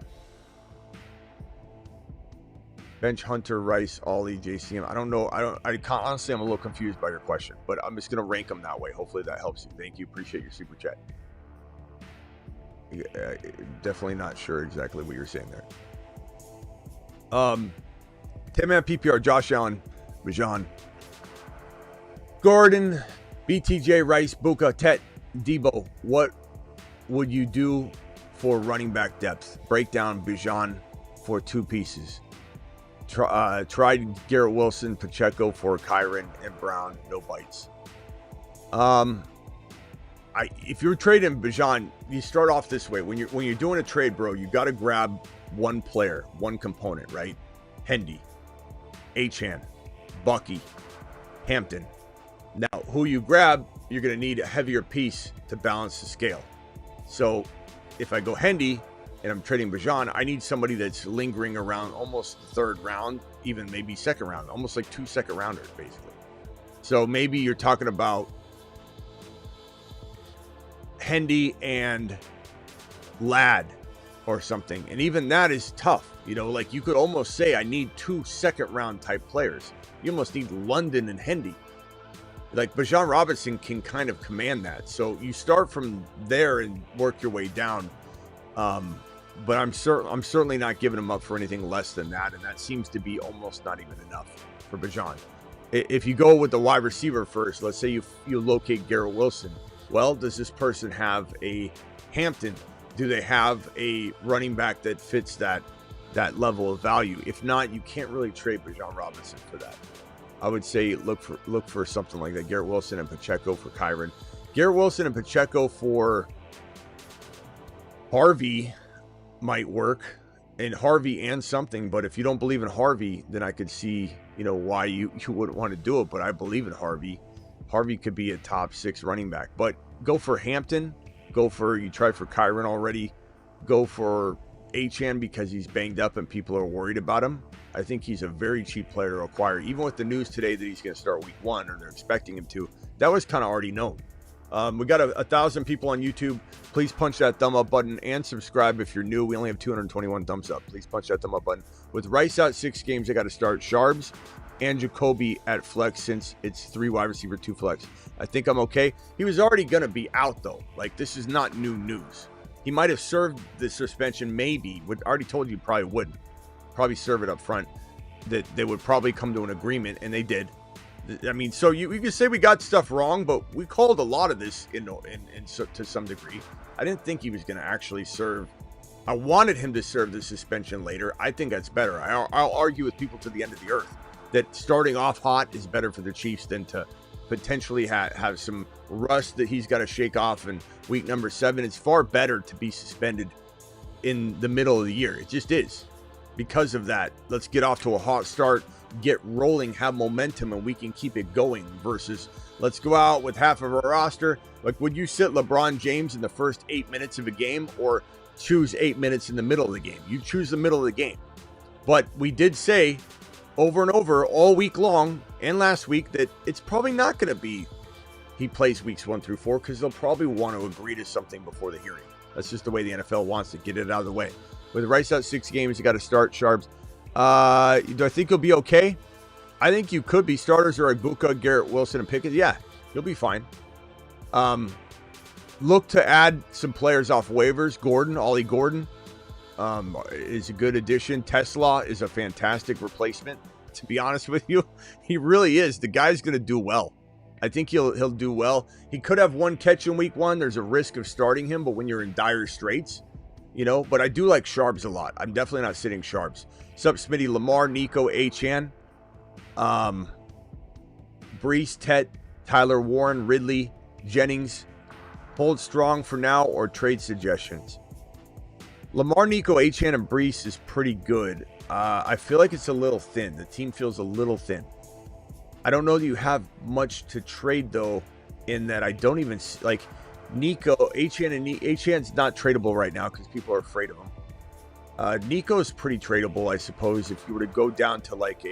Bench Hunter, Rice, Ollie, JCM. I don't know. Honestly, I'm a little confused by your question, but I'm just going to rank them that way. Hopefully that helps you. Thank you. Appreciate your super chat. Definitely not sure exactly what you're saying there. 10-man PPR, Josh Allen, Bijan, Gordon, BTJ, Rice, Buka, Tet, Debo. What would you do for running back depth? Breakdown Bijan for 2 pieces. Tried Garrett Wilson, Pacheco for Kyron and Brown. No bites. If you're trading Bijan, you start off this way. When you're doing a trade, bro, you got to grab one player, one component, right? Hendy, Achane, Bucky, Hampton. Now, who you grab, you're going to need a heavier piece to balance the scale. So if I go Hendy and I'm trading Bijan, I need somebody that's lingering around almost the 3rd round, even maybe 2nd round, almost like 2 second rounders, basically. So maybe you're talking about Hendy and Ladd or something. And even that is tough. You know, like you could almost say I need 2 second round type players. You almost need London and Hendy. Like Bijan Robinson can kind of command that. So you start from there and work your way down. But I'm certainly not giving him up for anything less than that. And that seems to be almost not even enough for Bijan. If you go with the wide receiver first, let's say you locate Garrett Wilson. Well, does this person have a Hampton? Do they have a running back that fits that level of value? If not, you can't really trade Bijan Robinson for that. I would say look for something like that. Garrett Wilson and Pacheco for Kyron. Garrett Wilson and Pacheco for Harvey might work, and Harvey and something. But if you don't believe in Harvey, then I could see why you wouldn't want to do it. But I believe in Harvey. Harvey could be a top 6 running back. But go for Hampton. You tried for Kyron already. Go for Achane because he's banged up and people are worried about him. I think he's a very cheap player to acquire. Even with the news today that he's going to start week 1, or they're expecting him to, that was kind of already known. We got 1,000 people on YouTube. Please punch that thumb up button and subscribe if you're new. We only have 221 thumbs up. Please punch that thumb up button. With Rice out 6 games, I got to start Sharbs and Jacoby at flex since it's 3 wide receiver, 2 flex. I think I'm okay. He was already going to be out though. Like, this is not new news. He might have served the suspension, maybe. Already told you probably wouldn't. Probably serve it up front. That they would probably come to an agreement, and they did. I mean, so you can say we got stuff wrong, but we called a lot of this to some degree. I didn't think he was going to actually serve. I wanted him to serve the suspension later. I think that's better. I'll argue with people to the end of the earth that starting off hot is better for the Chiefs than to potentially have some rust that he's got to shake off in week number 7. It's far better to be suspended in the middle of the year. It just is. Because of that, let's get off to a hot start, get rolling, have momentum, and we can keep it going versus let's go out with half of our roster. Like, would you sit LeBron James in the first 8 minutes of a game or choose 8 minutes in the middle of the game? You choose the middle of the game. But we did say over and over all week long and last week that it's probably not going to be he plays weeks 1 through 4 because they'll probably want to agree to something before the hearing. That's just the way the NFL wants to get it out of the way. With Rice out 6 games, you got to start Sharps. Do I think he'll be okay? I think you could be. Starters are Ibuka, Garrett Wilson, and Pickens. Yeah, you'll be fine. Look to add some players off waivers. Ollie Gordon is a good addition. Tesla is a fantastic replacement. To be honest with you, he really is. The guy's going to do well. I think he'll do well. He could have 1 catch in week 1. There's a risk of starting him, but when you're in dire straits, but I do like Sharps a lot. I'm definitely not sitting Sharps. Sup, Smitty, Lamar, Nico, Achane, Brees, Tet, Tyler Warren, Ridley, Jennings. Hold strong for now or trade suggestions. Lamar, Nico, Achane, and Brees is pretty good. I feel like it's a little thin. The team feels a little thin. I don't know that you have much to trade, though, in that I don't even like Nico, Achane's not tradable right now because people are afraid of him. Nico's pretty tradable, I suppose. If you were to go down to if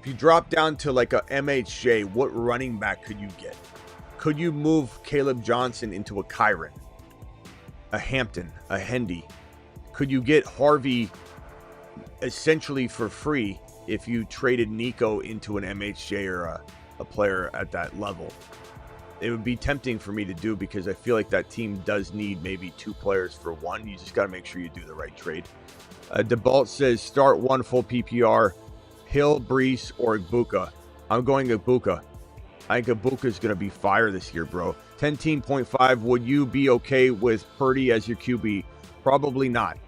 you drop down to like a MHJ, what running back could you get? Could you move Caleb Johnson into a Kyron, a Hampton, a Hendy? Could you get Harvey essentially for free if you traded Nico into an MHJ or a player at that level. It would be tempting for me to do because I feel like that team does need maybe 2 players for 1. You just got to make sure you do the right trade. DeBalt says start 1 full PPR, Hill, Brees, or Ibuka. I'm going Ibuka. I think Ibuka is going to be fire this year, bro. 10-team.5. Would you be okay with Purdy as your QB? Probably not.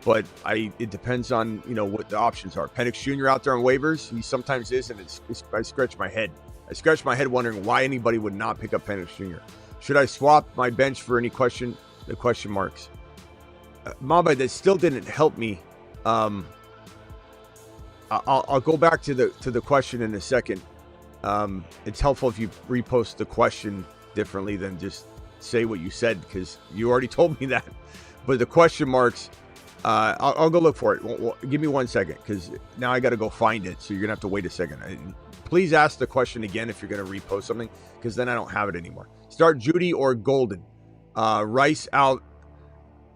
But it depends on, what the options are. Penix Jr. out there on waivers. He sometimes is, and I scratch my head. I scratch my head wondering why anybody would not pick up Penix Jr. Should I swap my bench for the question marks? Mamba, that still didn't help me. I'll go back to the question in a second. It's helpful if you repost the question differently than just say what you said, because you already told me that. But the question marks, I'll go look for it. Well, give me 1 second, because now I got to go find it. So you're gonna have to wait a second. Please ask the question again if you're gonna repost something, because then I don't have it anymore. Start Judy or Golden. Rice out.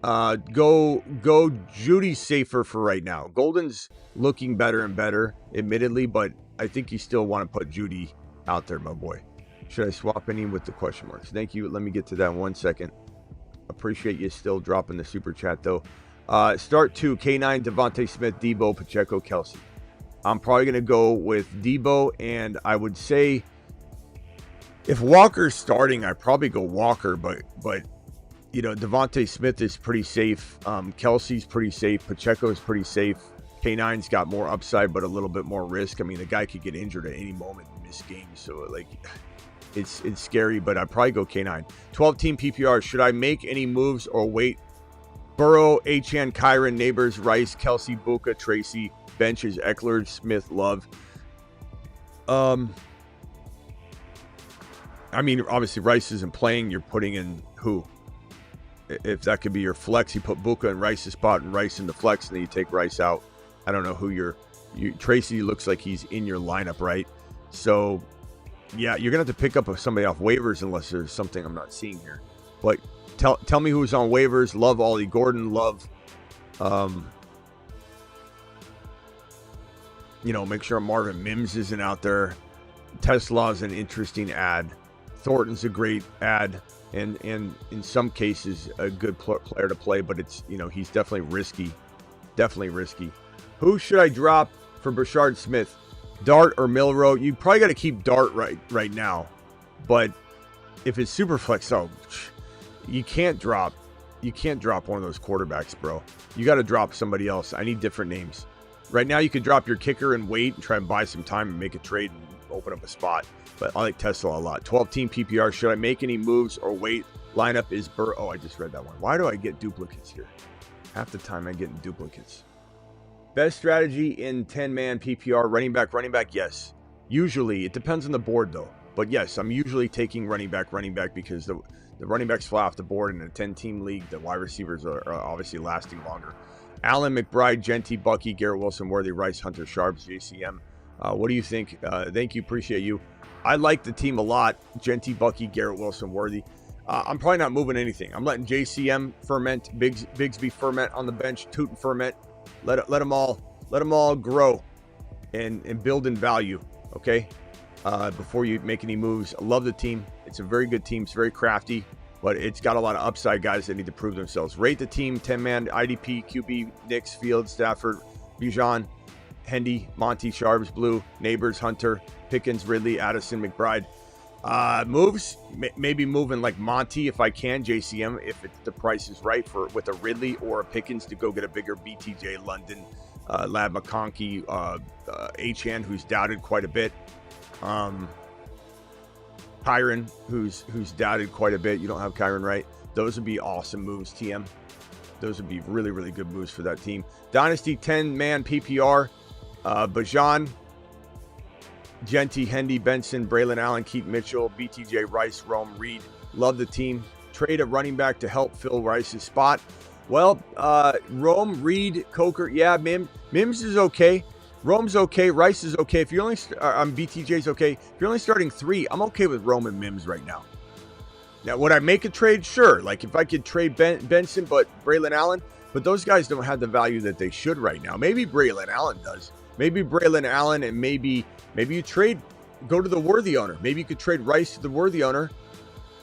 Go Judy safer for right now. Golden's looking better and better, admittedly, but I think you still want to put Judy out there, my boy. Should I swap any with the question marks? Thank you. Let me get to that in 1 second. Appreciate you still dropping the super chat though. Start 2, K9, Devontae Smith, Debo, Pacheco, Kelsey. I'm probably going to go with Debo, and I would say if Walker's starting, I'd probably go Walker, but Devontae Smith is pretty safe. Kelsey's pretty safe. Pacheco is pretty safe. K9's got more upside, but a little bit more risk. I mean, the guy could get injured at any moment and miss games, so it's scary, but I'd probably go K9. 12-team PPR. Should I make any moves or wait? Burrow, Achane, Kyron, Neighbors, Rice, Kelsey, Buka, Tracy. Benches, Eckler, Smith, Love. I mean, obviously Rice isn't playing. You're putting in who? If that could be your flex, you put Buka in Rice's spot and Rice in the flex, and then you take Rice out. I don't know who Tracy looks like he's in your lineup, right? So, yeah, you're going to have to pick up somebody off waivers unless there's something I'm not seeing here. But tell me who's on waivers. Love Ollie Gordon. Love, make sure Marvin Mims isn't out there. Tesla's an interesting ad. Thornton's a great ad. And in some cases, a good player to play, but it's, he's definitely risky. Definitely risky. Who should I drop for Brashard Smith? Dart or Milrow? You probably got to keep Dart right now. But if it's super flex, you can't drop one of those quarterbacks, bro. You got to drop somebody else. I need different names. Right now, you could drop your kicker and wait and try and buy some time and make a trade and open up a spot. But I like Tesla a lot. 12-team PPR. Should I make any moves or wait? Lineup is I just read that one. Why do I get duplicates here? Half the time I'm getting duplicates. Best strategy in 10-man PPR. Running back, yes. Usually, it depends on the board, though. But yes, I'm usually taking running back because the running backs fly off the board in a 10-team league. The wide receivers are obviously lasting longer. Allen, McBride, Genty, Bucky, Garrett Wilson, Worthy, Rice, Hunter, Sharps, JCM. What do you think? Thank you. Appreciate you. I like the team a lot. Genty, Bucky, Garrett Wilson, Worthy. I'm probably not moving anything. I'm letting JCM ferment, Bigsby ferment on the bench, Tootin ferment. Let them all grow and build in value. Okay. Before you make any moves. I love the team. It's a very good team. It's very crafty, but it's got a lot of upside guys that need to prove themselves. Rate the team: 10-man, IDP, QB, Nix, Fields, Stafford, Bijan, Hendy, Monty, Sharps, Blue, Neighbors, Hunter, Pickens, Ridley, Addison, McBride. Moves, maybe moving like Monty if I can, JCM if the price is right with a Ridley or a Pickens to go get a bigger BTJ London, Lab McConkey, Achane, who's doubted quite a bit. Kyron, who's doubted quite a bit. You don't have Kyron, right? Those would be awesome moves, TM. Those would be really, really good moves for that team. Dynasty 10-man PPR. Bijan, Genty, Hendy, Benson, Braylon Allen, Keaton Mitchell, BTJ, Rice, Rome, Reed. Love the team. Trade a running back to help fill Rice's spot. Well, Rome, Reed, Coker. Yeah, Mims is okay. Rome's okay. Rice is okay. If you're only BTJ's okay. If you're only starting 3, I'm okay with Rome and Mims right now. Now, would I make a trade? Sure. Like if I could trade Benson, but Braylon Allen, but those guys don't have the value that they should right now. Maybe Braylon Allen does. Maybe Braylon Allen, and maybe you go to the worthy owner. Maybe you could trade Rice to the worthy owner,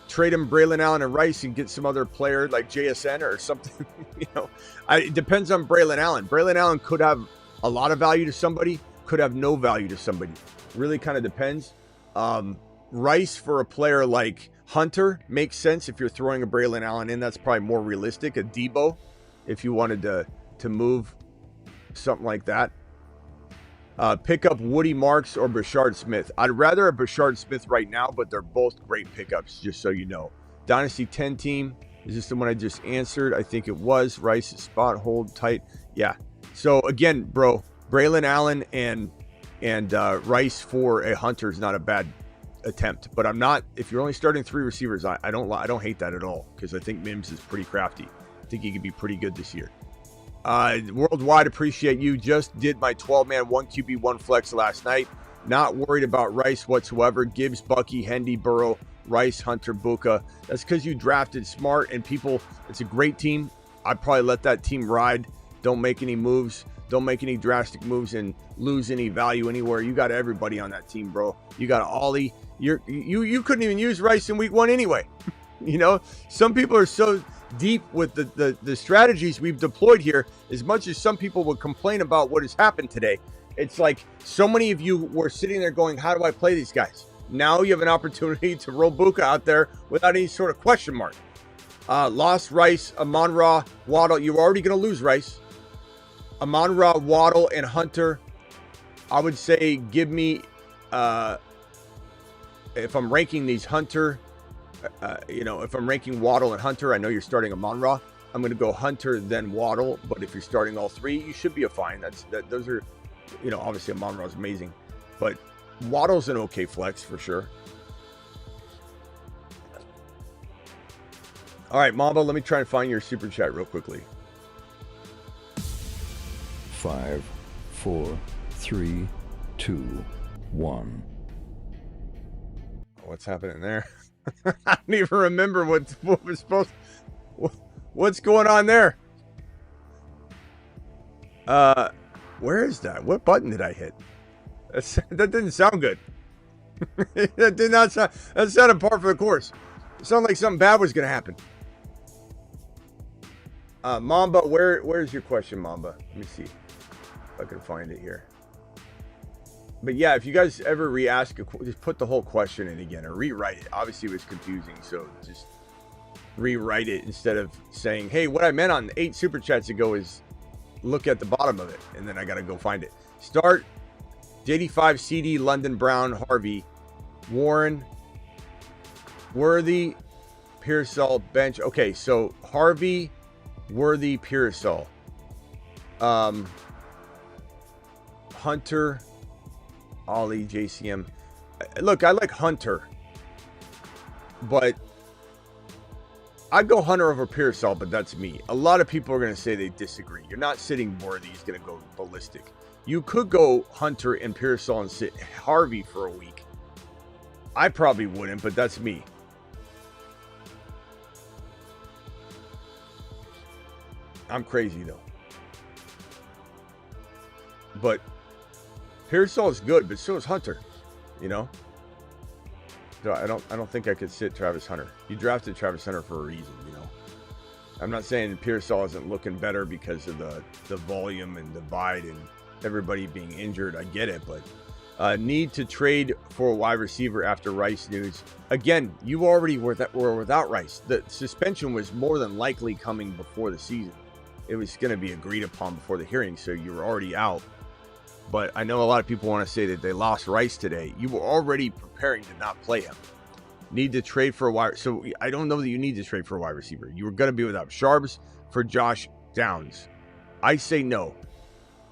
trade him Braylon Allen and Rice, and get some other player like JSN or something. It depends on Braylon Allen. Braylon Allen could have a lot of value to somebody, could have no value to somebody. Really kind of depends. Rice for a player like Hunter makes sense if you're throwing a Braylon Allen in. That's probably more realistic. A Debo, if you wanted to move something like that. Pick up Woody Marks or Bashard Smith. I'd rather a Bashard Smith right now, but they're both great pickups, just so you know. Dynasty 10 team. Is this the one I just answered? I think it was. Rice spot, hold tight. Yeah. So again, bro, Braylon Allen and Rice for a Hunter is not a bad attempt. But I'm not. If you're only starting 3 receivers, I don't hate that at all, because I think Mims is pretty crafty. I think he could be pretty good this year. Worldwide, appreciate you. Just did my 12-man 1 QB 1 flex last night. Not worried about Rice whatsoever. Gibbs, Bucky, Hendy, Burrow, Rice, Hunter, Buka. That's because you drafted smart and people. It's a great team. I'd probably let that team ride. Don't make any moves. Don't make any drastic moves and lose any value anywhere. You got everybody on that team, bro. You got Ollie. You couldn't even use Rice in week 1 anyway. Some people are so deep with the strategies we've deployed here. As much as some people would complain about what has happened today, it's like so many of you were sitting there going, how do I play these guys? Now you have an opportunity to roll Buka out there without any sort of question mark. Lost Rice, Amon-Ra, Waddle. You're already going to lose Rice. Amon-Ra, Waddle, and Hunter. I would say give me, if I'm ranking these Hunter, if I'm ranking Waddle and Hunter, I know you're starting Amon-Ra. I'm going to go Hunter, then Waddle. But if you're starting all 3, you should be fine. Those are, obviously Amon-Ra is amazing, but Waddle's an okay flex for sure. All right, Mamba, let me try and find your super chat real quickly. 5, 4, 3, 2, 1. What's happening there? I don't even remember what was supposed. What's going on there? Where is that? What button did I hit? That didn't sound good. That did not sound. That sounded par for the course. It sounded like something bad was going to happen. Mamba, where's your question, Mamba? Let me see if I can find it here. But yeah, if you guys ever re-ask, just put the whole question in again or rewrite it. Obviously, it was confusing, so just rewrite it instead of saying, hey, what I meant on 8 super chats ago is look at the bottom of it, and then I got to go find it. Start J85, CD, London, Brown, Harvey, Warren, Worthy, Pearsall, bench. Okay, so Harvey, Worthy, Pearsall, Hunter, Ollie, JCM. Look, I like Hunter, but I'd go Hunter over Pearsall, but that's me. A lot of people are going to say they disagree. You're not sitting Worthy. He's going to go ballistic. You could go Hunter and Pearsall and sit Harvey for a week. I probably wouldn't, but that's me. I'm crazy though. But Pearsall is good, but so is Hunter. So I don't think I could sit Travis Hunter. You drafted Travis Hunter for a reason, I'm not saying Pearsall isn't looking better because of the volume and divide and everybody being injured. I get it, but need to trade for a wide receiver after Rice news. Again, you already were without Rice. The suspension was more than likely coming before the season. It was going to be agreed upon before the hearing, so you were already out. But I know a lot of people want to say that they lost Rice today. You were already preparing to not play him. Need to trade for a wide. So I don't know that you need to trade for a wide receiver. You were going to be without Sharps for Josh Downs. I say no.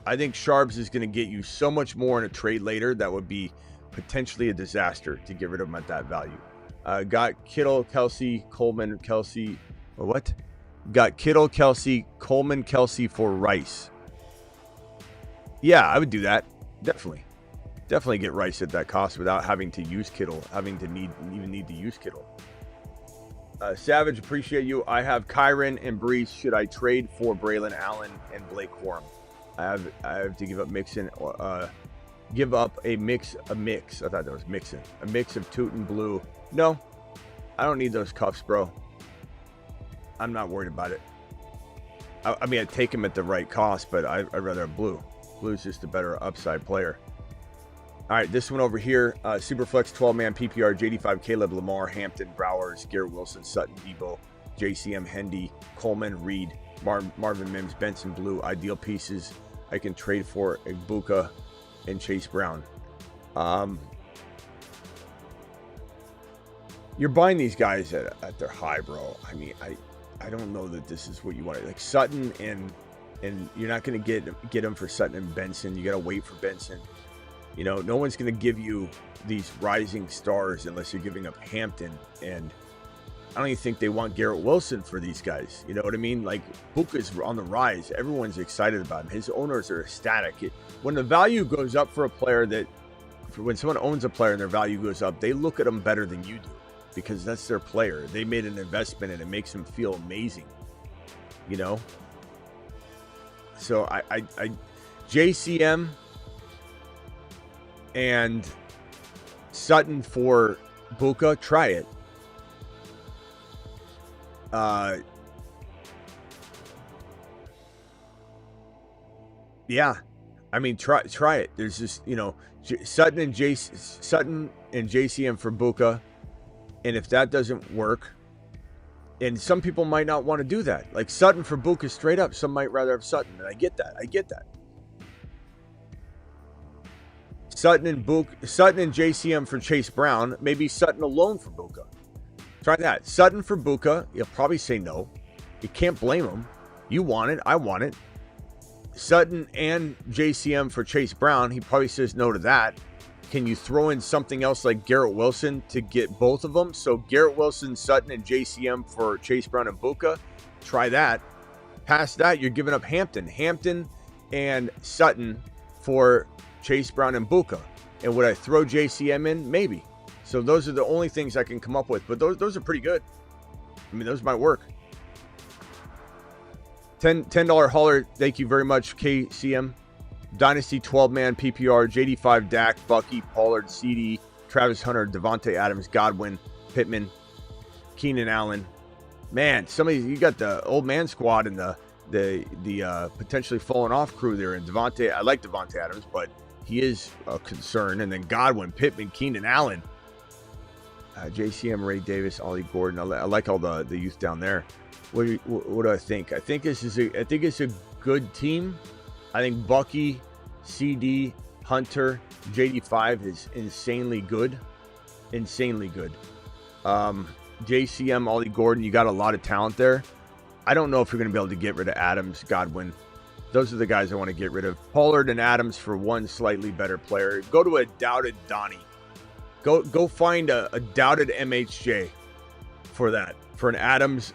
I think Sharps is going to get you so much more in a trade later that would be potentially a disaster to get rid of him at that value. Got Kittle, Kelsey, Coleman, Kelsey. Or what? Got Kittle, Kelsey, Coleman, Kelsey for Rice. Yeah, I would do that. Definitely get Rice at that cost without having to use Kittle, having to need to use Kittle. Savage, appreciate you. I have Kyron and Brees. Should I trade for Braylon Allen and Blake Corum? I have to give up Mixon. Give up a mix. I thought that was Mixon. A mix of Toot and Blue. No, I don't need those cuffs, bro. I'm not worried about it. I mean, I'd take him at the right cost, but I'd rather have Blue. Blue's just a better upside player. All right, this one over here, Superflex 12-man PPR, JD5, Caleb, Lamar, Hampton, Browers, Garrett Wilson, Sutton, Debo, JCM, Hendy, Coleman, Reed, Marvin Mims, Benson, Blue, ideal pieces I can trade for Ibuka and Chase Brown. You're buying these guys at their high, bro. I mean, I don't know that this is what you want. Like Sutton and you're not going to get them for Sutton and Benson. You got to wait for Benson. You know, no one's going to give you these rising stars unless you're giving up Hampton. And I don't even think they want Garrett Wilson for these guys. You know what I mean? Like, Buka's on the rise. Everyone's excited about him. His owners are ecstatic. When the value goes up for a player when someone owns a player and their value goes up, they look at them better than you do because that's their player. They made an investment and it makes them feel amazing. You know? So I JCM and Sutton for Buka, try it. Yeah, I mean, try it. There's just, you know, Sutton and JCM for Buka, and if that doesn't work, and some people might not want to do that, like Sutton for Buka straight up. Some might rather have Sutton, and I get that. Sutton and JCM for Chase Brown. Maybe Sutton alone for Buka. Try that. Sutton for Buka. You'll probably say no. You can't blame him. You want it. I want it. Sutton and JCM for Chase Brown. He probably says no to that. Can you throw in something else like Garrett Wilson to get both of them? So Garrett Wilson, Sutton, and JCM for Chase Brown and Buka. Try that. Past that, you're giving up Hampton. Hampton and Sutton for Chase Brown and Buka. And would I throw JCM in? Maybe. So those are the only things I can come up with. But those are pretty good. I mean, those might work. $10 hauler. Thank you very much, KCM. Dynasty 12-man PPR. JD5, Dak, Bucky, Pollard, CD, Travis Hunter, Devontae Adams, Godwin, Pittman, Keenan Allen. Man, you got the old man squad and the potentially falling off crew there. And Devontae, I like Devontae Adams, but he is a concern. And then Godwin, Pittman, Keenan Allen, JCM, Ray Davis, Ollie Gordon. I like all the youth down there. What do I think? I think it's a good team. I think Bucky, CD, Hunter, JD5 is insanely good. JCM, Ollie Gordon, you got a lot of talent there. I don't know if you're going to be able to get rid of Adams, Godwin. Those are the guys I want to get rid of. Pollard and Adams for one slightly better player. Go to a doubted Donnie. Go find a doubted MHJ for that. For an Adams,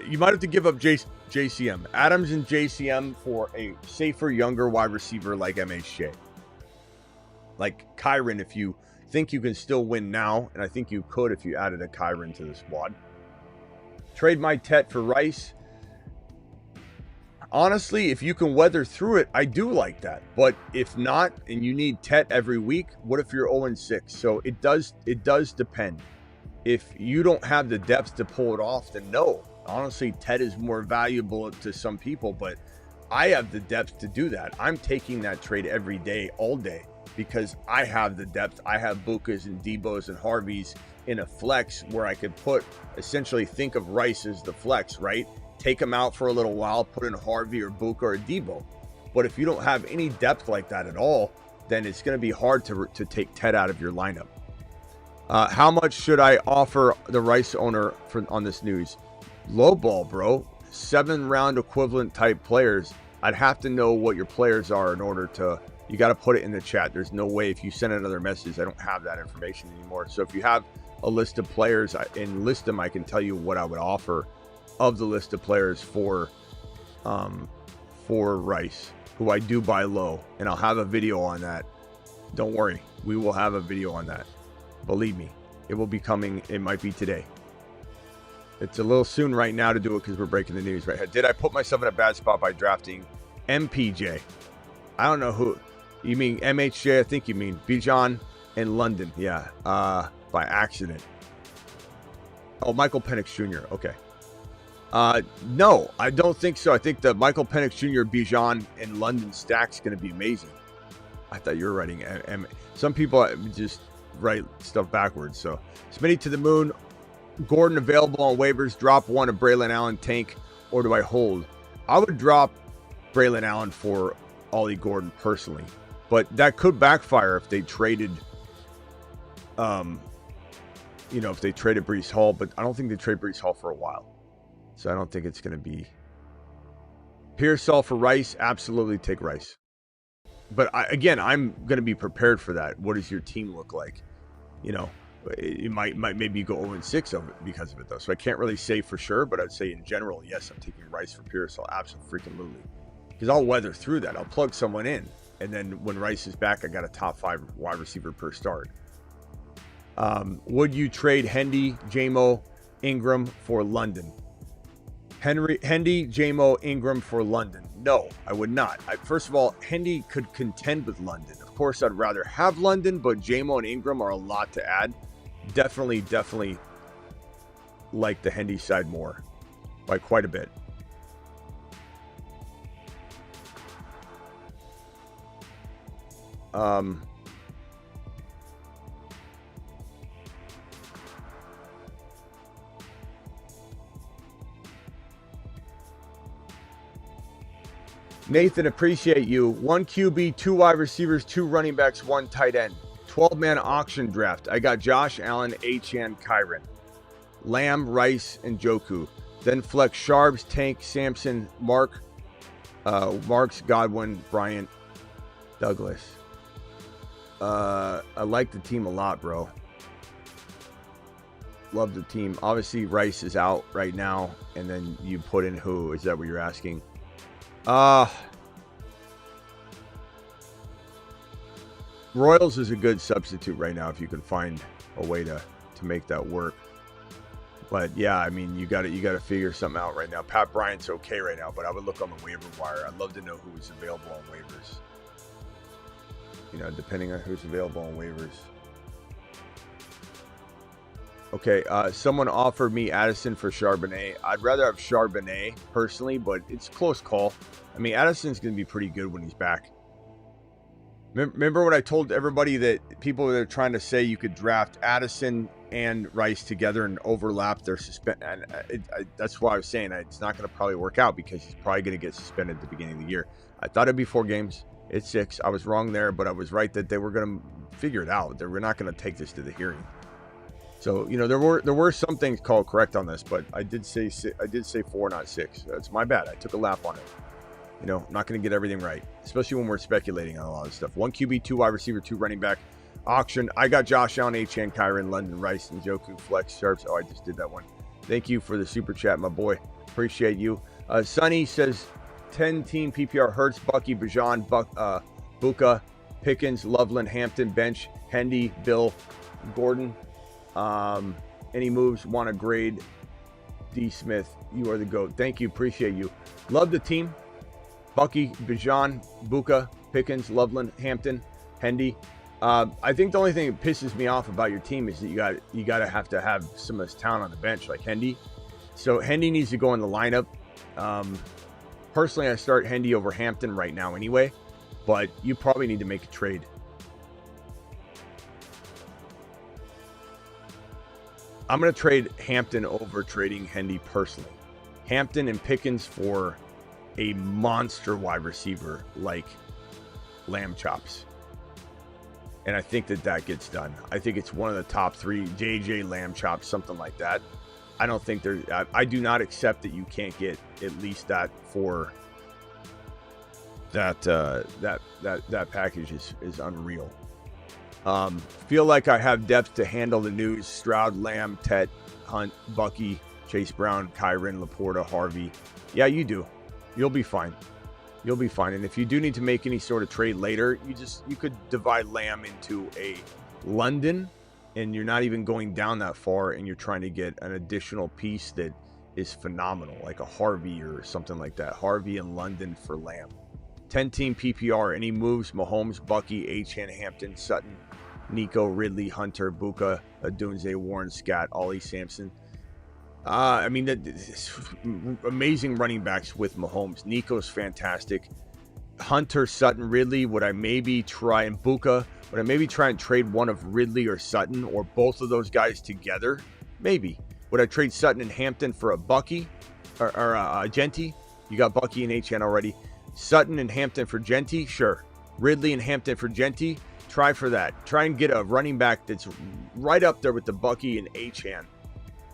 you might have to give up JCM. Adams and JCM for a safer, younger wide receiver like MHJ. Like Kyron, if you think you can still win now, and I think you could if you added a Kyron to the squad. Trade my Tet for Rice. Honestly, if you can weather through it, I do like that. But if not, and you need Tet every week, what if you're 0-6? So it does depend. If you don't have the depth to pull it off, then no. Honestly, Tet is more valuable to some people, but I have the depth to do that. I'm taking that trade every day, all day, because I have the depth. I have Bukas and Debos and Harveys in a flex where I could essentially think of Rice as the flex, right? Take him out for a little while, put in Harvey or Buka or Debo. But if you don't have any depth like that at all, then it's going to be hard to take Tet out of your lineup. How much should I offer the Rice owner on this news? Low ball, bro. 7-round equivalent type players. I'd have to know what your players are in order to. You got to put it in the chat. There's no way if you send another message, I don't have that information anymore. So if you have a list of players and list them, I can tell you what I would offer of the list of players for Rice, who I do buy low, and I'll have a video on that. Don't worry, we will have a video on that. Believe me. It will be coming. It might be today. It's a little soon right now to do it because we're breaking the news right here. Did I put myself in a bad spot by drafting MPJ? I don't know who. You mean MHJ? I think you mean Bijan in London. Yeah. By accident. Oh, Michael Penix Jr. Okay. No, I don't think so. I think the Michael Penix Jr. Bijan in London stack's going to be amazing. I thought you were writing some people just write stuff backwards. So Smitty to the moon. Gordon available on waivers. Drop one of Braylon Allen, tank, or do I hold? I would drop Braylon Allen for Ollie Gordon personally, but that could backfire if they traded, if they traded Breece Hall. But I don't think they trade Breece Hall for a while, so I don't think it's going to be. Pearsall for Rice, absolutely take Rice. But I'm going to be prepared for that. What does your team look like? It might maybe go 0-6 of it because of it though. So I can't really say for sure, but I'd say in general, yes, I'm taking Rice for Pearsall, absolutely. Because I'll weather through that. I'll plug someone in, and then when Rice is back, I got a top 5 wide receiver per start. Would you trade Hendy, Jamo, Ingram for London? Hendy, Jamo, Ingram for London? No, I would not. First of all, Hendy could contend with London. Of course, I'd rather have London, but Jamo and Ingram are a lot to add. Definitely like the Hendy side more by quite a bit. Nathan, appreciate you. 1 QB, 2 wide receivers, 2 running backs, 1 tight end. 12-man auction draft. I got Josh Allen, Achane, Kyren, Lamb, Rice, and Joku. Then flex Sharps, Tank, Sampson, Marks, Godwin, Bryant, Douglas. I like the team a lot, bro. Love the team. Obviously, Rice is out right now, and then you put in who? Is that what you're asking? Royals is a good substitute right now if you can find a way to make that work. But yeah, I mean, you got to figure something out right now. Pat Bryant's okay right now, but I would look on the waiver wire. I'd love to know who is available on waivers. Depending on who's available on waivers. Okay, someone offered me Addison for Charbonnet. I'd rather have Charbonnet personally, but it's a close call. I mean, Addison's going to be pretty good when he's back. Remember what I told everybody, that people that are trying to say you could draft Addison and Rice together and overlap their suspend. That's why I was saying it's not going to probably work out, because he's probably going to get suspended at the beginning of the year. I thought it'd be 4 games. It's 6. I was wrong there, but I was right that they were going to figure it out. They were not going to take this to the hearing. So there were some things called correct on this, but I did say 4, not 6. That's my bad. I took a lap on it. I'm not going to get everything right, especially when we're speculating on a lot of stuff. 1 QB, 2 wide receiver, 2 running back. Auction. I got Josh Allen, Achane, Kyren, London, Rice, and Joku, flex, Sharps. Oh, I just did that one. Thank you for the super chat, my boy. Appreciate you. Sonny says 10-team PPR: Hurts, Bucky, Bijan, Buka, Pickens, Loveland, Hampton, bench, Hendy, Bill, Gordon. Any moves? Want to grade? D. Smith, you are the GOAT. Thank you. Appreciate you. Love the team. Bucky, Bijan, Buka, Pickens, Loveland, Hampton, Hendy. I think the only thing that pisses me off about your team is that you gotta have to have some of this talent on the bench, like Hendy. So Hendy needs to go in the lineup. Personally, I start Hendy over Hampton right now anyway, but you probably need to make a trade. I'm going to trade Hampton over trading Hendy personally. Hampton and Pickens for a monster wide receiver like Lamb Chops. And I think that gets done. I think it's one of the top 3, JJ Lamb Chops, something like that. I don't think I do not accept that you can't get at least that for that package is unreal. Feel like I have depth to handle the news. Stroud, Lamb, Tet, Hunt, Bucky, Chase Brown, Kyren, Laporta, Harvey. Yeah, you do. You'll be fine. You'll be fine. And if you do need to make any sort of trade later, you could divide Lamb into a London and you're not even going down that far, and you're trying to get an additional piece that is phenomenal, like a Harvey or something like that. Harvey in London for Lamb. 10-team PPR. Any moves? Mahomes, Bucky, Achane, Hampton, Sutton, Nico, Ridley, Hunter, Buka, Adunze, Warren, Scott, Ollie, Sampson. I mean, amazing running backs with Mahomes. Nico's fantastic. Hunter, Sutton, Ridley. Would I maybe try, and Buka, would I maybe try and trade one of Ridley or Sutton, or both of those guys together? Maybe. Would I trade Sutton and Hampton for a Bucky or Genty? You got Bucky and Achane already. Sutton and Hampton for Genty? Sure. Ridley and Hampton for Genty? Try for that. Try and get a running back that's right up there with the Bucky and Achane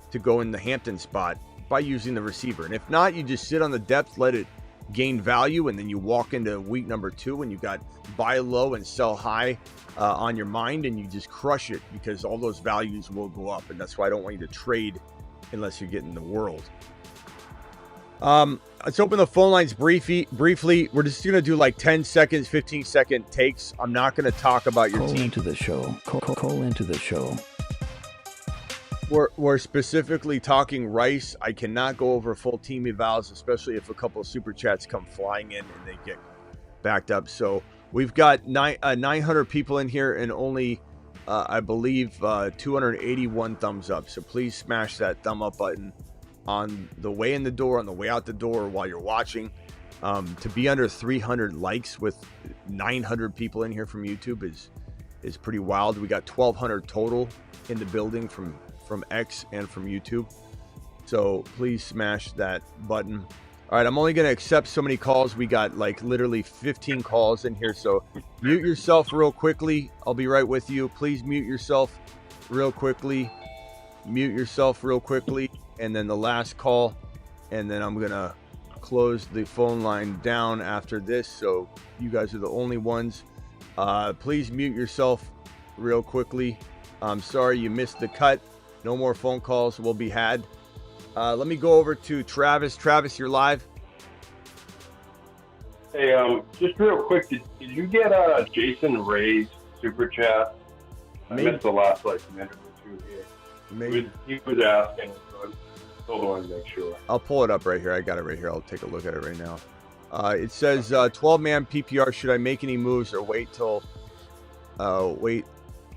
to go in the Hampton spot by using the receiver. And if not, you just sit on the depth, let it gain value, and then you walk into week number 2 and you got buy low and sell high on your mind, and you just crush it, because all those values will go up. And that's why I don't want you to trade unless you're getting the world. Let's open the phone lines briefly. We're just going to do like 10 seconds, 15-second takes. I'm not going to talk about your Call team. into the show. Call into the show. We're specifically talking Rice. I cannot go over full team evals, especially if a couple of super chats come flying in and they get backed up. So we've got 900 people in here, and only, I believe, 281 thumbs up. So please smash that thumb up button on the way in the door, on the way out the door, while you're watching. To be under 300 likes with 900 people in here from YouTube is pretty wild. We got 1,200 total in the building from X and from YouTube. So please smash that button. All right, I'm only going to accept so many calls. We got like literally 15 calls in here. So mute yourself real quickly. I'll be right with you. Please mute yourself real quickly. Mute yourself real quickly. And then the last call. And then I'm going to close the phone line down after this. So you guys are the only ones. Please mute yourself real quickly. I'm sorry you missed the cut. No more phone calls will be had. Let me go over to Travis. Travis, you're live. Hey, just real quick, did you get Jason Ray's super chat? I missed the last minute or two here. Maybe. He was asking, so I told him to make sure. I'll pull it up right here. I got it right here. I'll take a look at it right now. It says 12-man PPR. Should I make any moves or wait till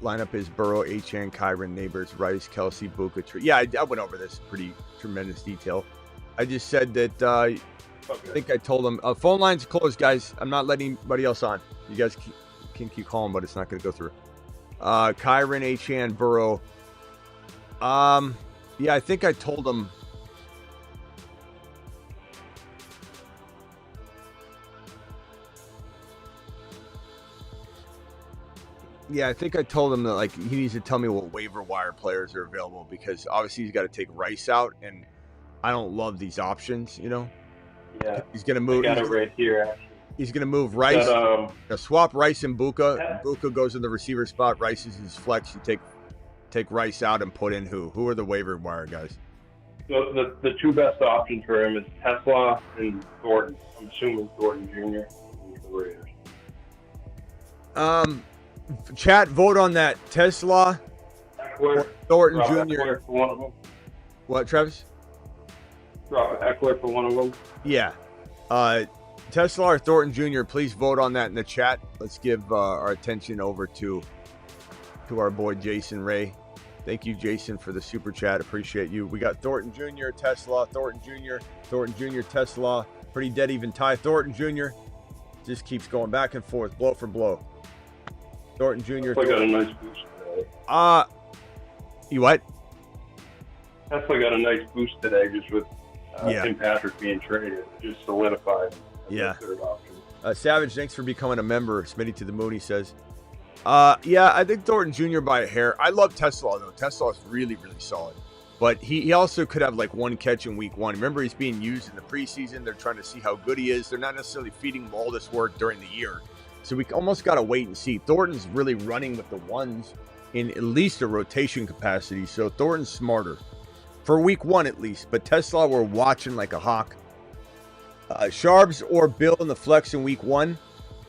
lineup is Burrow, Achane, Kyron, Neighbors, Rice, Kelsey, Buka, Tree. Yeah, I went over this in pretty tremendous detail. I just said that I think I told them. Phone lines closed, guys. I'm not letting anybody else on. You guys can keep calling, but it's not going to go through. Kyron, Achane, Burrow. Yeah, I think I told them. Yeah, I think I told him that he needs to tell me what waiver wire players are available, because obviously he's got to take Rice out, and I don't love these options, Yeah. He's going to move. I got it right here, actually. He's going to move Rice. Swap Rice and Buka. Yeah. Buka goes in the receiver spot. Rice is his flex. You take Rice out and put in who? Who are the waiver wire guys? So the two best options for him is Tesla and Thornton. I'm assuming Thornton Jr. and the Raiders. Chat, vote on that. Tesla, Eckler, Thornton Jr. Eckler for one of them. What, Travis? Drop Eckler for one of them. Yeah. Tesla or Thornton Jr., please vote on that in the chat. Let's give our attention over to our boy Jason Ray. Thank you, Jason, for the super chat. Appreciate you. We got Thornton Jr., Tesla, Thornton Jr., Tesla. Pretty dead even tie. Thornton Jr. just keeps going back and forth, blow for blow. Thornton Jr. Tesla got a nice boost today. You what? Tesla got a nice boost today just with Tim Patrick being traded. Just solidified. Yeah. Third option. Savage, thanks for becoming a member. Smitty to the moon, he says. Yeah, I think Thornton Jr. by a hair. I love Tesla, though. Tesla is really, really solid. But he also could have one catch in week 1. Remember, he's being used in the preseason. They're trying to see how good he is. They're not necessarily feeding him all this work during the year. So we almost got to wait and see. Thornton's really running with the ones in at least a rotation capacity. So Thornton's smarter. For week 1 at least. But Tesla, we're watching like a hawk. Sharps or Bill in the flex in week 1.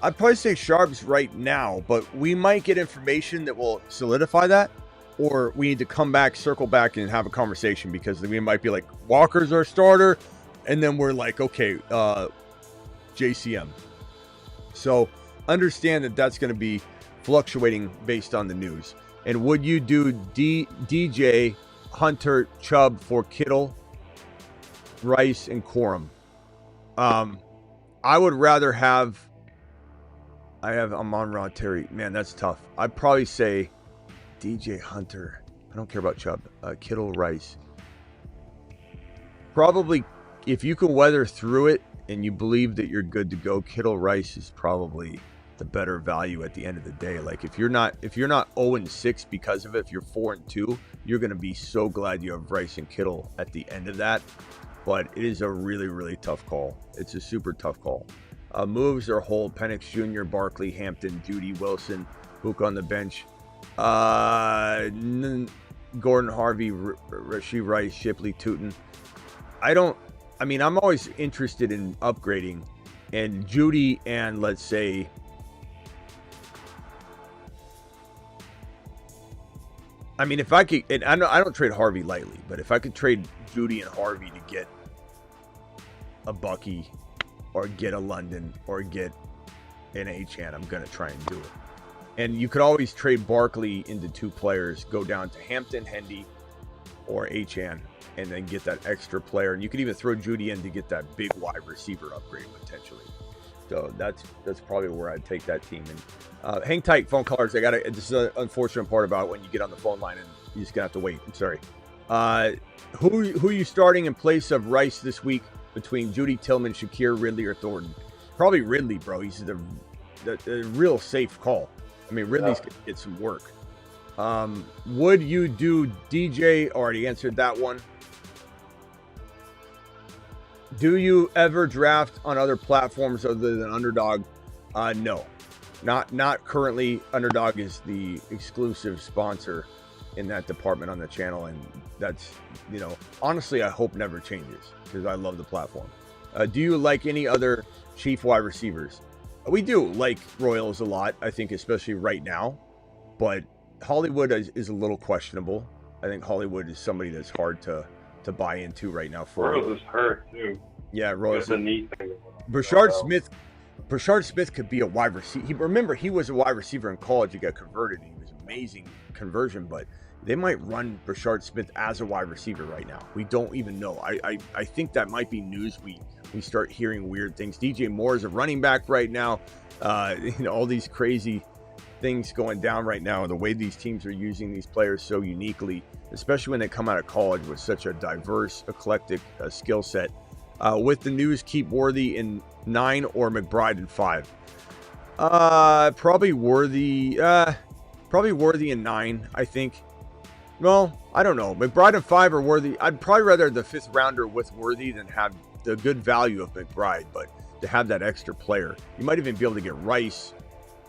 I'd probably say Sharps right now, but we might get information that will solidify that. or we need to come back, circle back, and have a conversation, because we might be like, Walker's our starter, and then we're like, okay, JCM. So understand that that's going to be fluctuating based on the news. And would you do DJ, Hunter, Chubb for Kittle, Rice, and Corum? I would rather have. I'm on Rod Terry. Man, that's tough. I'd probably say DJ, Hunter. I don't care about Chubb. Kittle, Rice. Probably, if you can weather through it and you believe that you're good to go, Kittle, Rice is probably the better value at the end of the day. Like, if you're not 0-6 because of it, if you're 4-2, you're going to be so glad you have Rice and Kittle at the end of that. But it is a really, really tough call. It's a super tough call. Moves or hold: Penix Jr., Barkley, Hampton, Judy, Wilson, Book on the bench, Gordon, Harvey, Rashee Rice, Shipley, Tootin. I'm always interested in upgrading, and Judy, and let's say if I could, and I don't trade Harvey lightly, but if I could trade Judy and Harvey to get a Bucky, or get a London, or get an Achane, I'm going to try and do it. And you could always trade Barkley into 2 players, go down to Hampton, Hendy, or Achane, and then get that extra player. And you could even throw Judy in to get that big wide receiver upgrade potentially. So that's probably where I'd take that team. And hang tight, phone callers. This is an unfortunate part about when you get on the phone line and you just gonna have to wait. I'm sorry. Who are you starting in place of Rice this week between Judy, Tillman, Shakir, Ridley, or Thornton? Probably Ridley, bro. He's the real safe call. Ridley's gonna get some work. Would you do DJ? Already answered that one. Do you ever draft on other platforms other than Underdog? No, not currently. Underdog is the exclusive sponsor in that department on the channel, and that's, honestly, I hope never changes, because I love the platform. Do you like any other Chief wide receivers? We do like Royals a lot, I think, especially right now, but Hollywood is a little questionable. I think Hollywood is somebody that's hard to buy into right now. Royals is hurt too. Yeah, Royals. The knee thing. Brashard Smith could be a wide receiver. Remember, he was a wide receiver in college. He got converted. He was amazing conversion, but they might run Brashard Smith as a wide receiver right now. We don't even know. I think that might be news. We start hearing weird things. DJ Moore is a running back right now. All these crazy things going down right now, and the way these teams are using these players so uniquely, especially when they come out of college with such a diverse, eclectic skill set. With the news, keep Worthy in 9 or McBride in 5. Probably Worthy in 9, I think. Well, I don't know. McBride in 5 or Worthy. I'd probably rather the 5th rounder with Worthy than have the good value of McBride, but to have that extra player. You might even be able to get Rice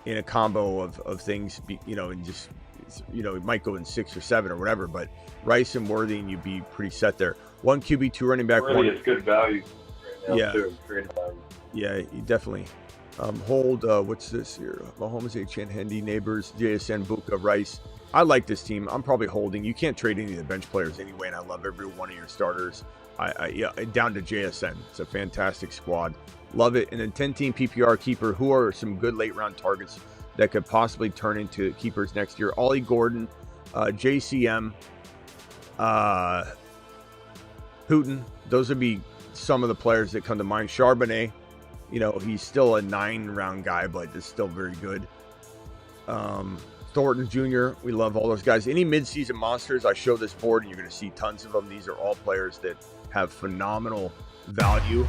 in a combo of things, and just, it might go in 6 or 7 or whatever, but Rice and Worthy, and you'd be pretty set there. 1 QB, 2 running back. Worthy is good value right now, too. Great value. Yeah, definitely. Hold, what's this here? Mahomes, Achane, Hendy, Neighbors, JSN, Buka, Rice. I like this team. I'm probably holding. You can't trade any of the bench players anyway, and I love every one of your starters. Down to JSN. It's a fantastic squad. Love it. And then 10-team PPR keeper. Who are some good late-round targets that could possibly turn into keepers next year? Ollie Gordon, JCM, Hooten. Those would be some of the players that come to mind. Charbonnet, he's still a 9-round guy, but is still very good. Thornton Jr., we love all those guys. Any midseason monsters, I show this board, and you're going to see tons of them. These are all players that have phenomenal value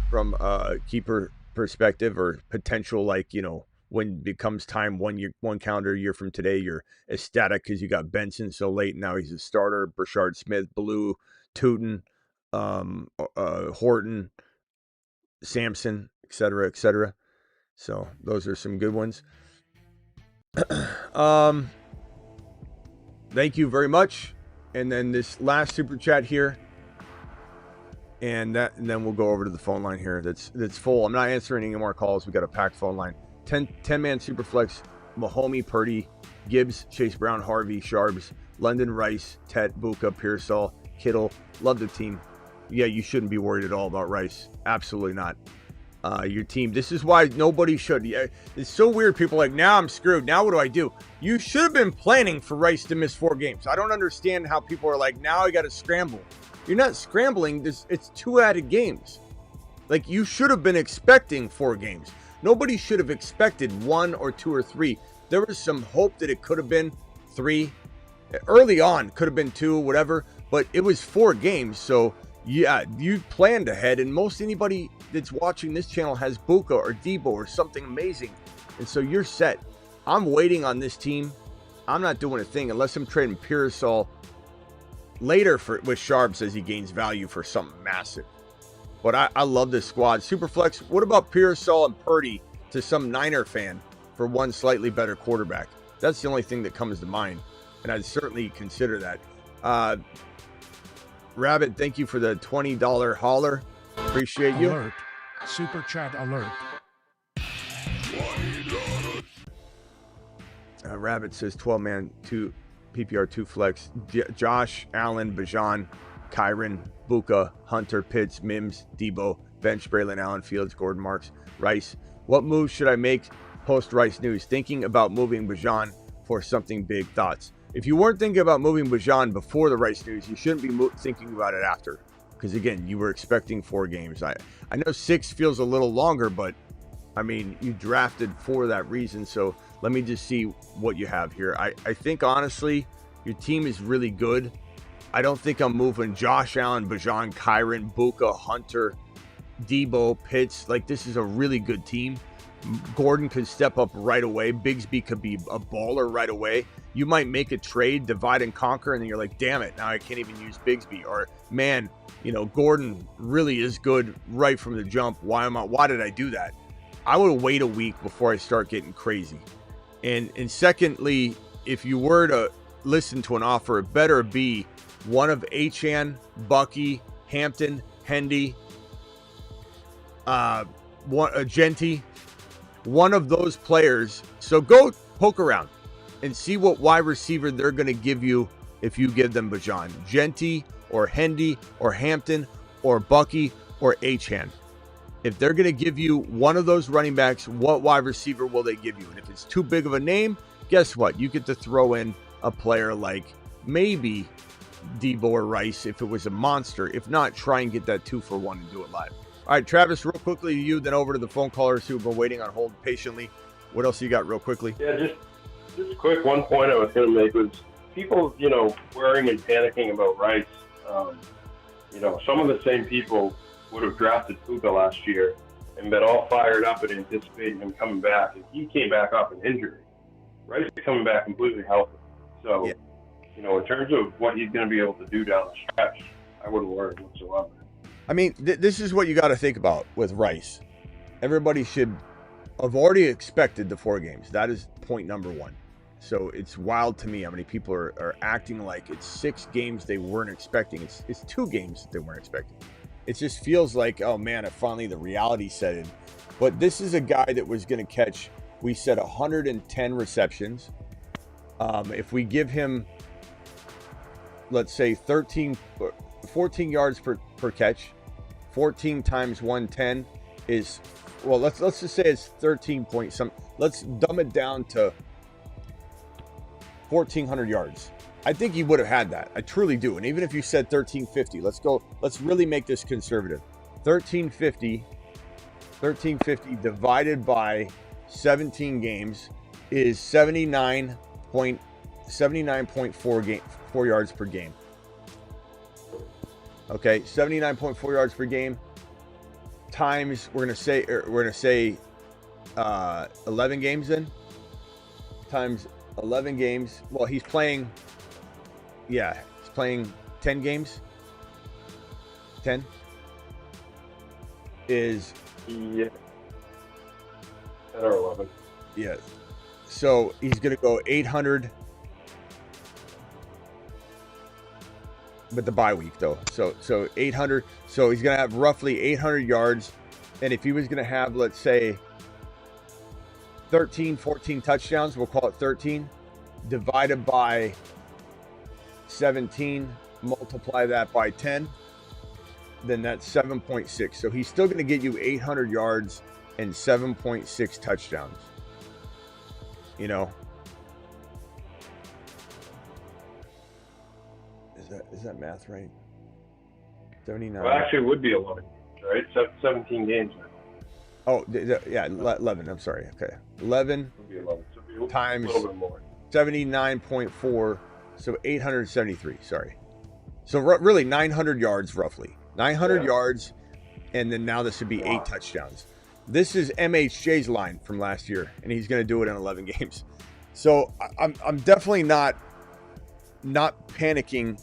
from a keeper perspective, or potential, when it becomes time, one calendar year from today, you're ecstatic because you got Benson so late. Now he's a starter. Brashard Smith, Blue, Tootin, Horton, Sampson, etc., etc. So those are some good ones. Thank you very much. And then this last super chat here, and then we'll go over to the phone line here. That's full. I'm not answering any more calls. We got a packed phone line. 10-man super flex. Mahomey, Purdy, Gibbs, Chase Brown, Harvey, Sharps, London, Rice, Tet, Buka, Pearsall, Kittle. Love the team. Yeah, you shouldn't be worried at all about Rice. Absolutely not. Your team. This is why nobody should. Yeah, it's so weird. People are like, now I'm screwed. Now what do I do? You should have been planning for Rice to miss 4 games. I don't understand how people are like, now I got to scramble. You're not scrambling. It's 2 added games. Like, you should have been expecting 4 games. Nobody should have expected 1 or 2 or 3. There was some hope that it could have been 3. Early on, could have been 2, whatever. But it was 4 games. So, yeah, you planned ahead. And most anybody that's watching this channel has Buka or Debo or something amazing. And so you're set. I'm waiting on this team. I'm not doing a thing unless I'm trading Pearsall later with Sharps as he gains value for something massive. But I love this squad. Superflex, what about Pearsall and Purdy to some Niner fan for one slightly better quarterback? That's the only thing that comes to mind. And I'd certainly consider that. Rabbit, thank you for the $20 holler. Appreciate you. Alert. Super chat alert. Rabbit says 12-man, 2 PPR, 2 flex. Josh, Allen, Bajan, Kyron, Buka, Hunter, Pitts, Mims, Debo, bench, Braylon Allen, Fields, Gordon, Marks, Rice. What moves should I make post Rice news? Thinking about moving Bajan for something big. Thoughts? If you weren't thinking about moving Bajan before the Rice news, you shouldn't be thinking about it after. Because, again, you were expecting 4 games. I know 6 feels a little longer, but, I mean, you drafted for that reason. So let me just see what you have here. I think, honestly, your team is really good. I don't think I'm moving Josh Allen, Bajan, Kyron, Buka, Hunter, Debo, Pitts. Like, this is a really good team. Gordon could step up right away. Bigsby could be a baller right away. You might make a trade, divide and conquer, and then you're like, damn it, now I can't even use Bigsby. Or, man, you know, Gordon really is good right from the jump. Why did I do that? I would wait a week before I start getting crazy. And secondly, if you were to listen to an offer, it better be one of Achane, Bucky, Hampton, Hendy, Genty, one of those players. So go poke around and see what wide receiver they're going to give you if you give them Bajan. Genty or Hendy or Hampton or Bucky or Achane. If they're going to give you one of those running backs, what wide receiver will they give you? And if it's too big of a name, guess what? You get to throw in a player like maybe Debo or Rice if it was a monster. If not, try and get that 2-for-1 and do it live. All right, Travis, real quickly to you, then over to the phone callers who've been waiting on hold patiently. What else you got real quickly? Yeah, just quick. One point I was going to make was people, worrying and panicking about Rice. Some of the same people would have drafted Puka last year and been all fired up and anticipating him coming back. And he came back off an injury. Rice is coming back completely healthy. So, yeah. In terms of what he's going to be able to do down the stretch, I wouldn't worry whatsoever. I mean, this is what you got to think about with Rice. Everybody should have already expected the 4 games. That is point number 1. So it's wild to me how many people are acting like it's 6 games they weren't expecting. It's 2 games that they weren't expecting. It just feels like, oh man, finally the reality set in. But this is a guy that was going to catch, we said 110 receptions. If we give him, let's say 14 yards per catch, 14 times 110 is, well, let's just say it's 13 point some. Let's dumb it down to 1,400 yards. I think he would have had that. I truly do. And even if you said 1,350, let's really make this conservative. 1,350 divided by 17 games is 79.4 yards per game. Okay, 79.4 yards per game times we're gonna say 11 games then times 11 games. Well, he's playing 10 games. 10 is 10 or 11. Yeah. So he's gonna go 800 with the bye week though. So 800. So he's gonna have roughly 800 yards. And if he was gonna have, let's say, 13, 14 touchdowns, we'll call it 13, divided by 17, multiply that by 10, then that's 7.6. So he's still going to get you 800 yards and 7.6 touchdowns. You know, is that math right? 79. Well, actually, it would be 11 games, right? 17 games now. Oh, yeah, 11. I'm sorry. Okay. 11 It would be 11. So it'd be times a little bit more. 79.4. So 873. Sorry. So really 900 yards, roughly. 900 yards. And then now this would be 8 touchdowns. This is MHJ's line from last year, and he's going to do it in 11 games. So I'm definitely not panicking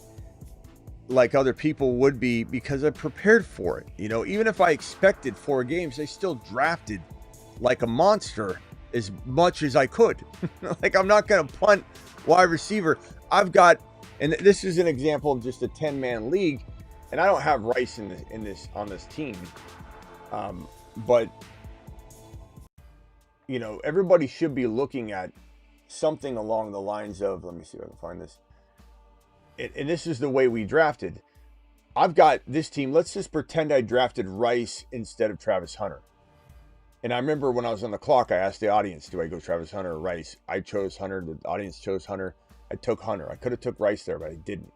like other people would be, because I prepared for it. You know, even if I expected 4 games, I still drafted like a monster as much as I could. Like, I'm not going to punt wide receiver. I've got, and this is an example of just a 10-man league, and I don't have Rice on this team. But you know, everybody should be looking at something along the lines of, let me see if I can find this. And this is the way we drafted. I've got this team. Let's just pretend I drafted Rice instead of Travis Hunter. And I remember when I was on the clock, I asked the audience, do I go Travis Hunter or Rice? I chose Hunter. The audience chose Hunter. I took Hunter. I could have took Rice there, but I didn't.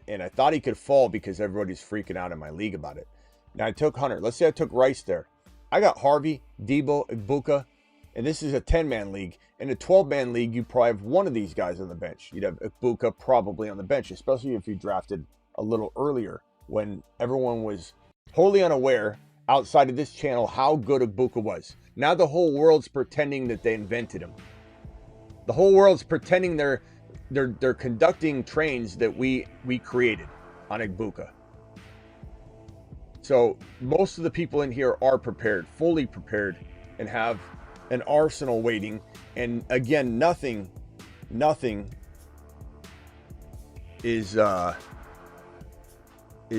And I thought he could fall because everybody's freaking out in my league about it. Now I took Hunter. Let's say I took Rice there. I got Harvey, Debo, Ibuka, and this is a 10-man league. In a 12-man league, you probably have one of these guys on the bench. You'd have Ibuka probably on the bench, especially if you drafted a little earlier when everyone was wholly unaware outside of this channel how good Ibuka was. Now the whole world's pretending that they invented him. The whole world's pretending they're conducting trains that we created on Ibuka. So most of the people in here are prepared, fully prepared, and have an arsenal waiting. And again, nothing is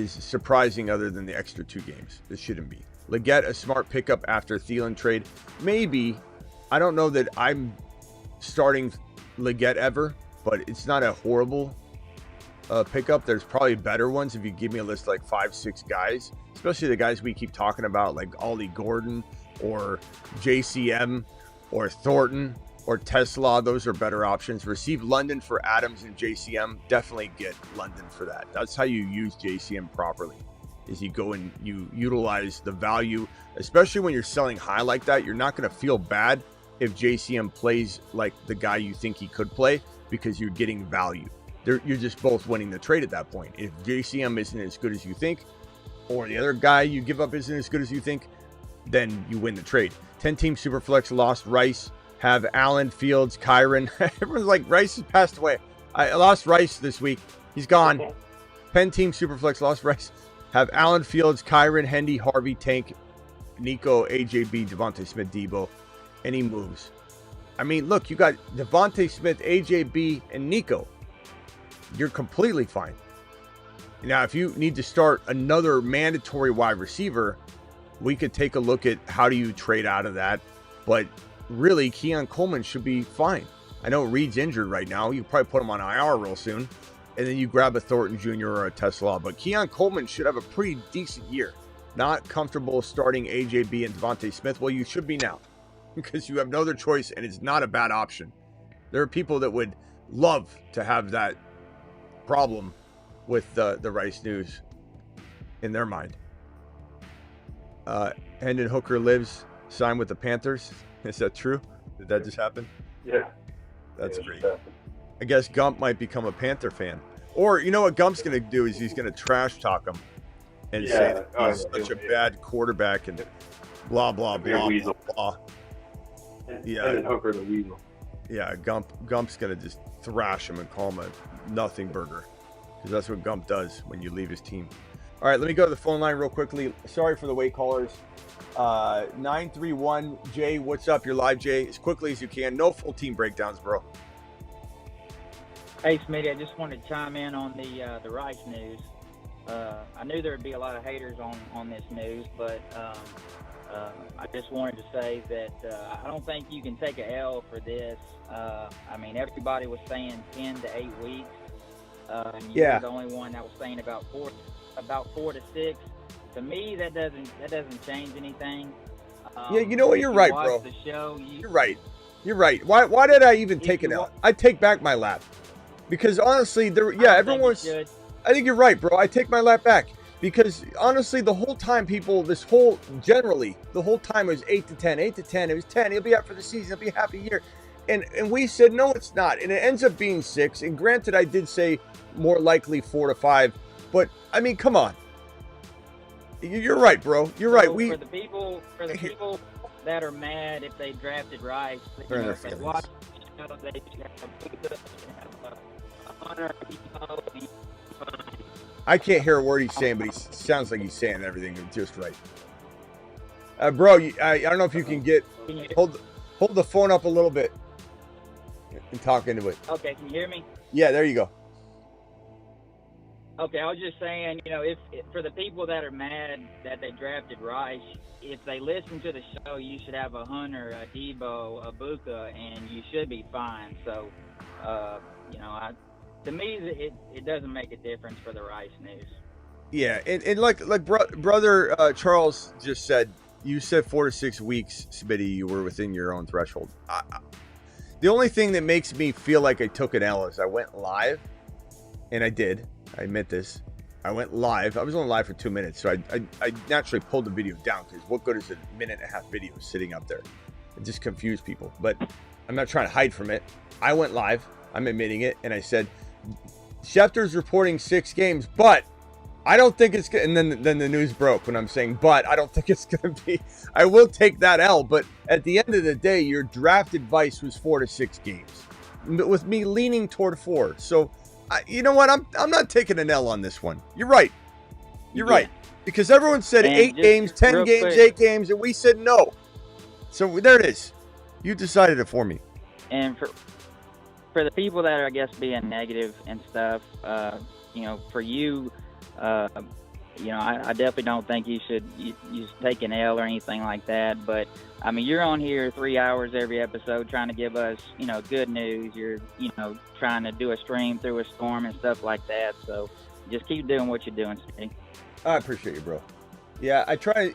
surprising other than the extra 2 games. This shouldn't be. Leggett, a smart pickup after Thielen trade. Maybe. I don't know that I'm starting Leggett ever, but it's not a horrible pickup. There's probably better ones if you give me a list like 5-6 guys, especially the guys we keep talking about, like Ollie Gordon or JCM or Thornton or Tesla. Those are better options. Receive London for Adams and JCM. Definitely get London for that. That's how you use JCM properly, is you go and you utilize the value, especially when you're selling high like that. You're not going to feel bad if JCM plays like the guy you think he could play, because you're getting value. You're just both winning the trade at that point. If JCM isn't as good as you think, or the other guy you give up isn't as good as you think, then you win the trade. 10-team Superflex lost Rice. Have Allen, Fields, Kyron. Everyone's like, Rice has passed away. I lost Rice this week. He's gone. 10-team Superflex lost Rice. Have Allen, Fields, Kyron, Hendy, Harvey, Tank, Nico, AJB, Devontae Smith, Debo. Any moves? I mean, look, you got Devontae Smith, AJB, and Nico. You're completely fine. Now, if you need to start another mandatory wide receiver, we could take a look at how do you trade out of that. But really, Keon Coleman should be fine. I know Reed's injured right now. You probably put him on IR real soon. And then you grab a Thornton Jr. or a Tesla. But Keon Coleman should have a pretty decent year. Not comfortable starting AJB and Devontae Smith. Well, you should be now, because you have no other choice, and it's not a bad option. There are people that would love to have that problem with the Rice news in their mind. Hendon Hooker lives, signed with the Panthers. Is that true? Did that just happen? Yeah. That's great. I guess Gump might become a Panther fan. Or, you know what Gump's going to do is he's going to trash talk him and say that he's such a bad quarterback and blah, blah, blah, blah, blah. Yeah. And Hooker the Weasel. Yeah, Gump's going to just thrash him and call him a nothing burger, because that's what Gump does when you leave his team. All right, let me go to the phone line real quickly. Sorry for the wait, callers. 931 Jay, what's up? You're live, Jay. As quickly as you can. No full team breakdowns, bro. Hey, Smitty, I just wanted to chime in on the Rice news. I knew there would be a lot of haters on this news, but I just wanted to say that I don't think you can take a L for this. I mean, everybody was saying 10 to 8 weeks. And you were the only one that was saying about 4 to 6. To me, that doesn't change anything. Yeah, you know what? You're right, bro. The show, you're right. You're right. Why did I even take it out? I take back my lap. Because honestly, everyone was. I think you're right, bro. I take my lap back. Because honestly, the whole time the whole time was 8 to 10. 8 to 10. It was 10. He'll be out for the season. He'll be half a year. And we said, no, it's not. And it ends up being 6. And granted, I did say more likely 4 to 5. But, I mean, come on. You're right, bro. You're right. For the people that are mad if they drafted Rice, if they watch, they should have a Hunter. I can't hear a word he's saying, but he sounds like he's saying everything just right. Bro, I don't know if you can hold the phone up a little bit and talk into it. Okay, can you hear me? Yeah, there you go. Okay, I was just saying, if for the people that are mad that they drafted Rice, if they listen to the show, you should have a Hunter, a Debo, a Buka, and you should be fine. So, to me, it doesn't make a difference for the Rice news. Yeah, and like brother Charles just said, you said 4 to 6 weeks, Smitty, you were within your own threshold. The only thing that makes me feel like I took an L is I went live, and I did. I admit this. I went live. I was only live for 2 minutes, so I naturally pulled the video down because what good is a minute and a half video sitting up there? It just confused people. But I'm not trying to hide from it. I went live. I'm admitting it, and I said, Schefter's reporting 6 games, but I don't think it's good. And then the news broke when I'm saying, but I don't think it's going to be. I will take that L, but at the end of the day, your draft advice was 4 to 6 games, with me leaning toward 4. So. You know what? I'm not taking an L on this one. You're right. You're right. Because everyone said 8 games, 10 games, 8 games, and we said no. So there it is. You decided it for me. And for the people that are, I guess, being negative and stuff, for you, I definitely don't think you should take an L or anything like that. But I mean, you're on here 3 hours every episode trying to give us, good news. You're, trying to do a stream through a storm and stuff like that. So just keep doing what you're doing, Smitty. I appreciate you, bro. Yeah, I try.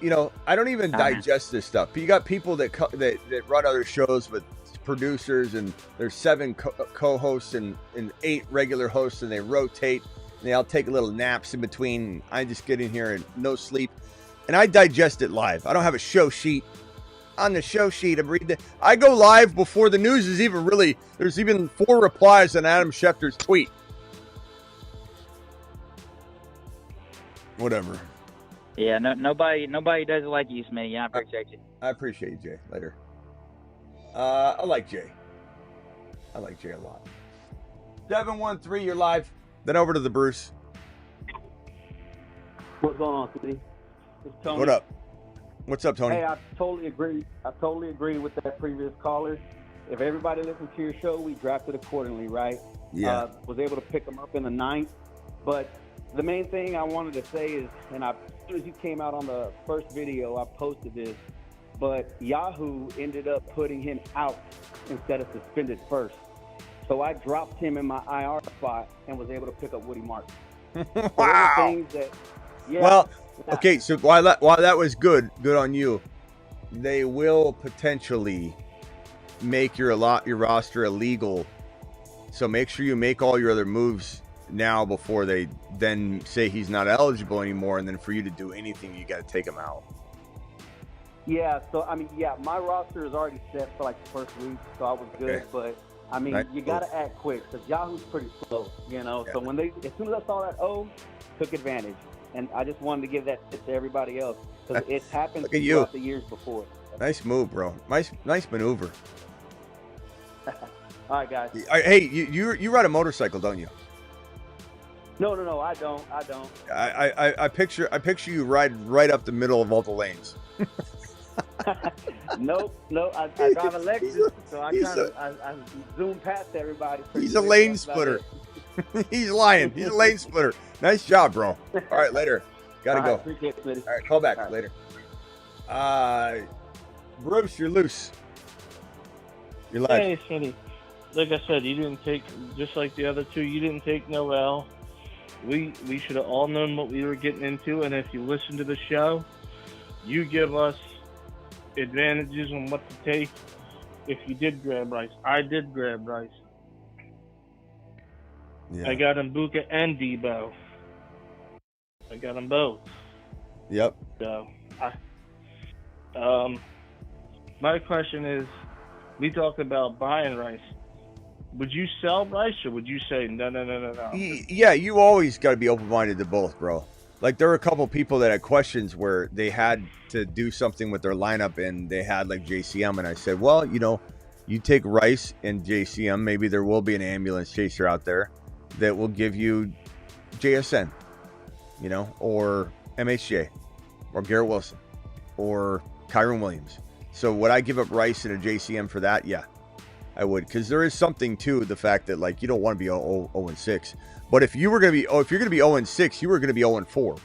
I don't even digest this stuff. You got people that run other shows with producers, and there's 7 co-hosts and 8 regular hosts, and they rotate. And they all take little naps in between. I just get in here and no sleep. And I digest it live. I don't have a show sheet. On the show sheet, I'm reading it. I go live before the news is even really. There's even 4 replies on Adam Schefter's tweet. Whatever. Yeah, nobody does it like you, Smitty. I appreciate you. I appreciate you, Jay. Later. I like Jay. I like Jay a lot. 713, you're live. Then over to the Bruce. What's going on, Smitty? It's Tony. What up? What's up, Tony? Hey, I totally agree with that previous caller. If everybody listened to your show, we drafted accordingly, right? Yeah. Was able to pick them up in the 9th. But the main thing I wanted to say is, and as soon as you came out on the first video, I posted this, but Yahoo ended up putting him out instead of suspended first. So I dropped him in my IR spot and was able to pick up Woody Martin. Wow. Things that, yeah, well, okay, so while that was good on you, they will potentially make your roster illegal. So make sure you make all your other moves now before they then say he's not eligible anymore, and then for you to do anything, you got to take him out. Yeah, so I mean, my roster is already set for like the first week, so I was good. Okay. But I mean, you got to act quick because Yahoo's pretty slow, Yeah. So when as soon as I saw that took advantage, and I just wanted to give that to everybody else because it's happened throughout the years before. Nice move, bro. Nice maneuver. All right, guys. Hey, you ride a motorcycle, don't you? No, I don't. I picture you ride right up the middle of all the lanes. Nope. I drive a Lexus, so I zoom past everybody. He's a lane splitter. He's lying. He's a lane splitter. Nice job, bro. All right, later. Gotta go. Appreciate it, Smitty. All right, call back later. Bruce, you're loose. You're live. Hey, Smitty. Like I said, you didn't take, just like the other two, you didn't take no L. We should have all known what we were getting into, and if you listen to the show, you give us advantages on what to take if you did grab Rice. I did grab Rice. Yeah. I got Mbuka and Debo. I got them both. Yep. So, my question is, we talked about buying Rice. Would you sell Rice, or would you say no? Yeah, you always got to be open-minded to both, bro. Like, there were a couple people that had questions where they had to do something with their lineup, and they had, like, JCM, and I said, well, you know, you take Rice and JCM, maybe there will be an ambulance chaser out there that will give you JSN, you know, or MHJ, or Garrett Wilson, or Kyron Williams. So would I give up Rice and a JCM for that? Yeah, I would, because there is something to the fact that, like, you don't want to be 0-6. But if you're going to be 0-6, you were going to be 0-4.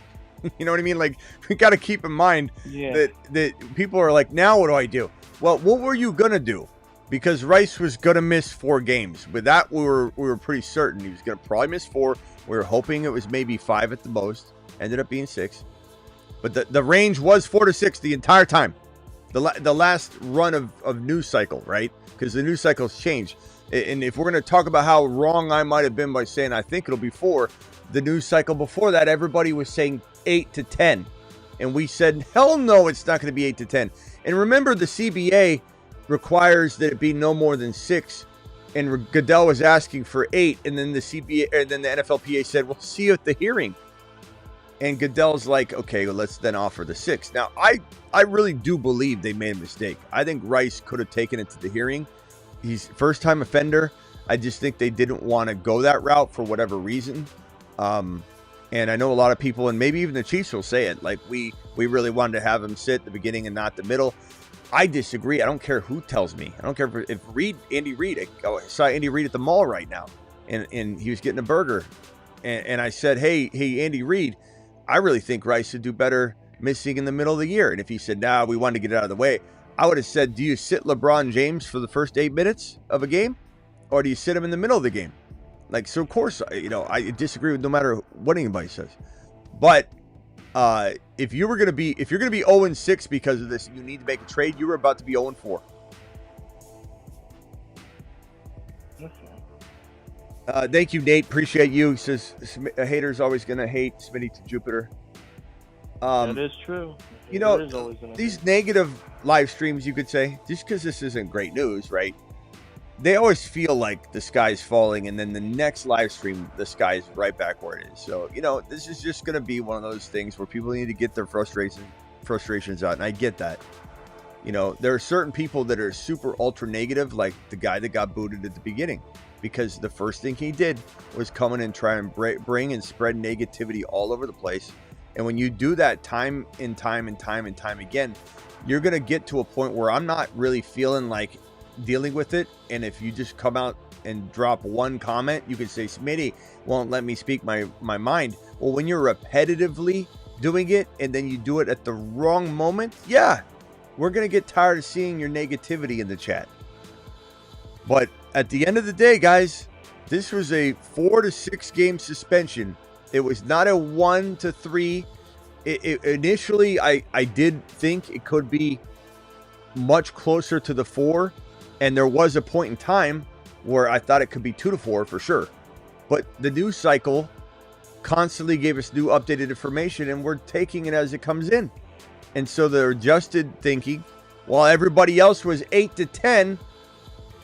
You know what I mean? Like, we got to keep in mind that people are like, now what do I do? Well, what were you going to do? Because Rice was going to miss 4 games. With that, we were pretty certain he was going to probably miss 4. We were hoping it was maybe 5 at the most. Ended up being 6. But the range was 4 to 6 the entire time. The last run of news cycle, right? Because the news cycles change. And if we're going to talk about how wrong I might have been by saying I think it'll be 4, the news cycle before that, everybody was saying 8 to 10. And we said, hell no, it's not going to be 8 to 10. And remember, the CBA requires that it be no more than 6. And Goodell was asking for 8. And then the CBA, and then the NFLPA said, we'll see you at the hearing. And Goodell's like, okay, well, let's then offer the 6. Now, I really do believe they made a mistake. I think Rice could have taken it to the hearing. He's first-time offender. I just think they didn't want to go that route for whatever reason. And I know a lot of people, and maybe even the Chiefs will say it, like, we really wanted to have him sit at the beginning and not the middle. I disagree. I don't care who tells me. I don't care if Andy Reid, I saw Andy Reid at the mall right now, and he was getting a burger. And I said, hey, Andy Reid, I really think Rice would do better missing in the middle of the year. And if he said, nah, we wanted to get it out of the way, I would have said, do you sit LeBron James for the first 8 minutes of a game? Or do you sit him in the middle of the game? Like, so of course, you know, I disagree with no matter what anybody says. But if you're going to be 0-6 because of this, you need to make a trade, you were about to be 0-4. Thank you, Nate. Appreciate you. He says a hater's always going to hate. Smitty to Jupiter. That is true. You know, these negative live streams, you could say, just because this isn't great news, right? They always feel like the sky's falling, and then the next live stream, the sky's right back where it is. So, you know, this is just going to be one of those things where people need to get their frustrations out, and I get that. You know, there are certain people that are super ultra negative, like the guy that got booted at the beginning, because the first thing he did was come in and try and bring and spread negativity all over the place. And when you do that time and time again, you're going to get to a point where I'm not really feeling like dealing with it. And if you just come out and drop one comment, you can say, Smitty won't let me speak my mind. Well, when you're repetitively doing it and then you do it at the wrong moment, yeah, we're going to get tired of seeing your negativity in the chat. But at the end of the day, guys, this was a 4 to 6 game suspension. It was not a 1 to 3. Initially, I did think it could be much closer to the 4. And there was a point in time where I thought it could be 2 to 4 for sure. But the news cycle constantly gave us new updated information, and we're taking it as it comes in. And so the adjusted thinking, while everybody else was 8 to 10,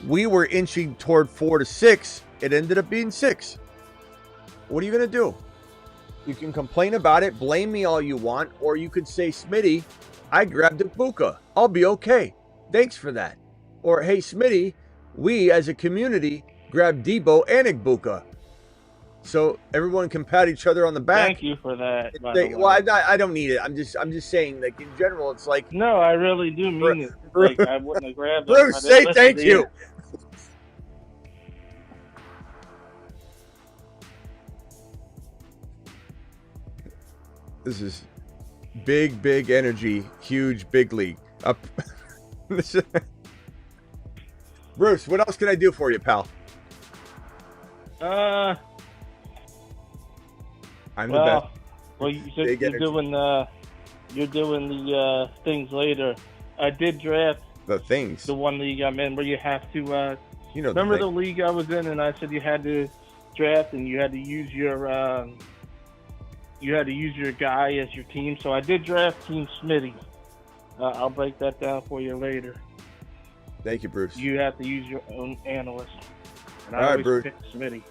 we were inching toward 4 to 6. It ended up being 6. What are you going to do? You can complain about it, blame me all you want, or you could say, Smitty, I grabbed Ibuka. I'll be okay. Thanks for that. Or, hey, Smitty, we as a community grabbed Debo and Ibuka. So everyone can pat each other on the back. Thank you for that. Well, I don't need it. I'm just saying, like, in general, it's like, no, I really do mean it. Like, I wouldn't have grabbed it. Bruce, say thank you. This is big energy, huge, big league. Bruce, what else can I do for you, pal? Uh, I'm the best. Well, you said Big you're energy. doing the things later. I did draft The things. the one league I'm in where you have to. You know, Remember the league I was in, and I said you had to draft and you had to use your guy as your team. So I did draft Team Smitty. I'll break that down for you later. Thank you, Bruce. You have to use your own analyst. And All I right, always Bruce. pick Smitty.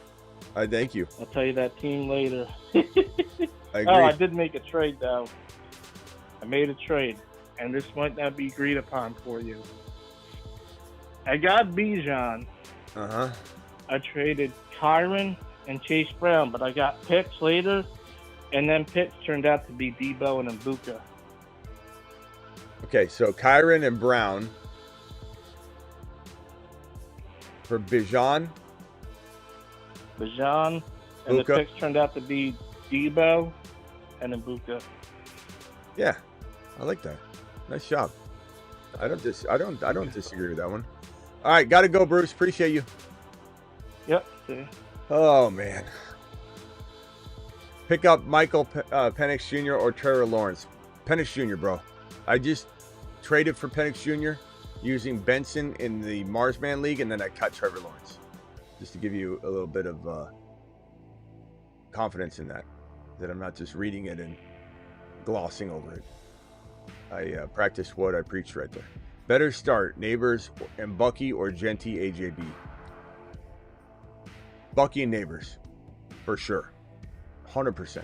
I thank you. I'll tell you that team later. I agree. Oh, I did make a trade, though. I made a trade, and this might not be agreed upon for you. I got Bijan. Uh-huh. I traded Kyron and Chase Brown, but I got picks later, and then picks turned out to be Debo and Mbuka. Okay, so Kyron and Brown for Bijan. Bijan, and Mbuka. the picks turned out to be Debo and Mbuka. Yeah, I like that. Nice job. I don't disagree with that one. All right, got to go, Bruce. Appreciate you. Yep. See. Oh man. Pick up Michael Penix Jr. or Trevor Lawrence. Penix Jr., bro. I just traded for Penix Jr. using Benson in the Marsman League, and then I cut Trevor Lawrence. Just to give you a little bit of confidence in that I'm not just reading it and glossing over it. I practiced what I preached right there. Better start Neighbors and Bucky or Genty AJB. Bucky and Neighbors, for sure. 100%.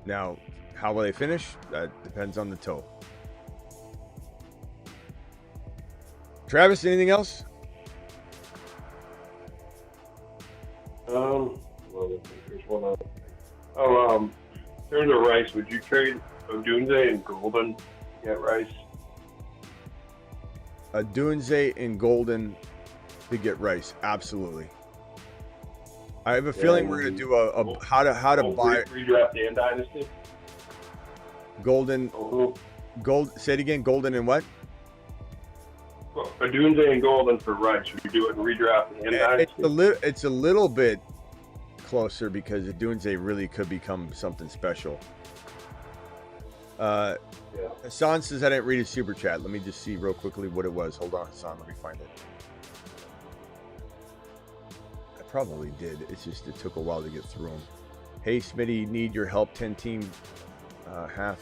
Now, how will they finish? That depends on the toe. Travis, anything else? Well, there's one other thing. In terms of Rice, would you trade Odunze and Golden to get Rice? A Dunze and Golden to get Rice. Absolutely. I have a feeling we're going to do a how to buy redraft and dynasty. Golden. Gold. Say it again. Golden and what? Odunze and Golden for Rice. Would you do it in redraft and dynasty? It's a little bit closer because Odunze really could become something special. Yeah. Hassan says I didn't read his super chat. Let me just see real quickly what it was. Hold on, Hassan. Let me find it. I probably did. It's just it took a while to get through them. Hey, Smitty, need your help. 10 team half.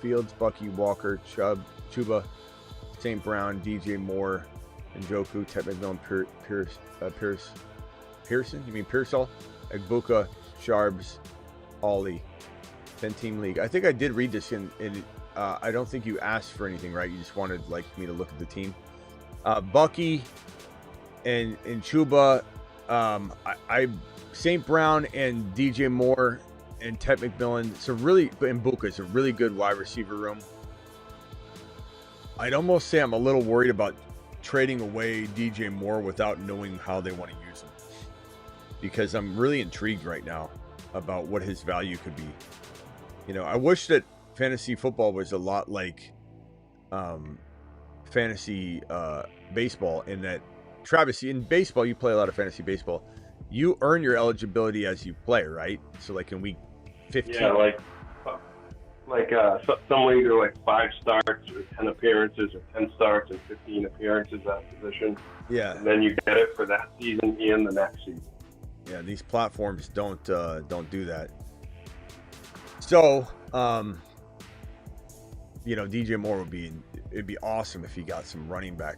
Fields, Bucky, Walker, Chuba, St. Brown, DJ Moore, Njoku, Ted McMillan, Pearson? You mean Pearsall? Egbuka, Sharbs, Ollie. 10-team league. I think I did read this in I don't think you asked for anything, right? You just wanted like me to look at the team. Bucky and Chuba, I St. Brown and DJ Moore and Ted McMillan. It's a really and Buka. It's a really good wide receiver room. I'd almost say I'm a little worried about trading away DJ Moore without knowing how they want to use him, because I'm really intrigued right now about what his value could be. You know, I wish that fantasy football was a lot like fantasy baseball, in that, Travis, in baseball, you play a lot of fantasy baseball. You earn your eligibility as you play, right? So like in week 15. Yeah, some leagues are like 5 starts or 10 appearances or 10 starts and 15 appearances at a position. Yeah. And then you get it for that season and the next season. Yeah, these platforms don't do that. So, you know, DJ Moore it'd be awesome if he got some running back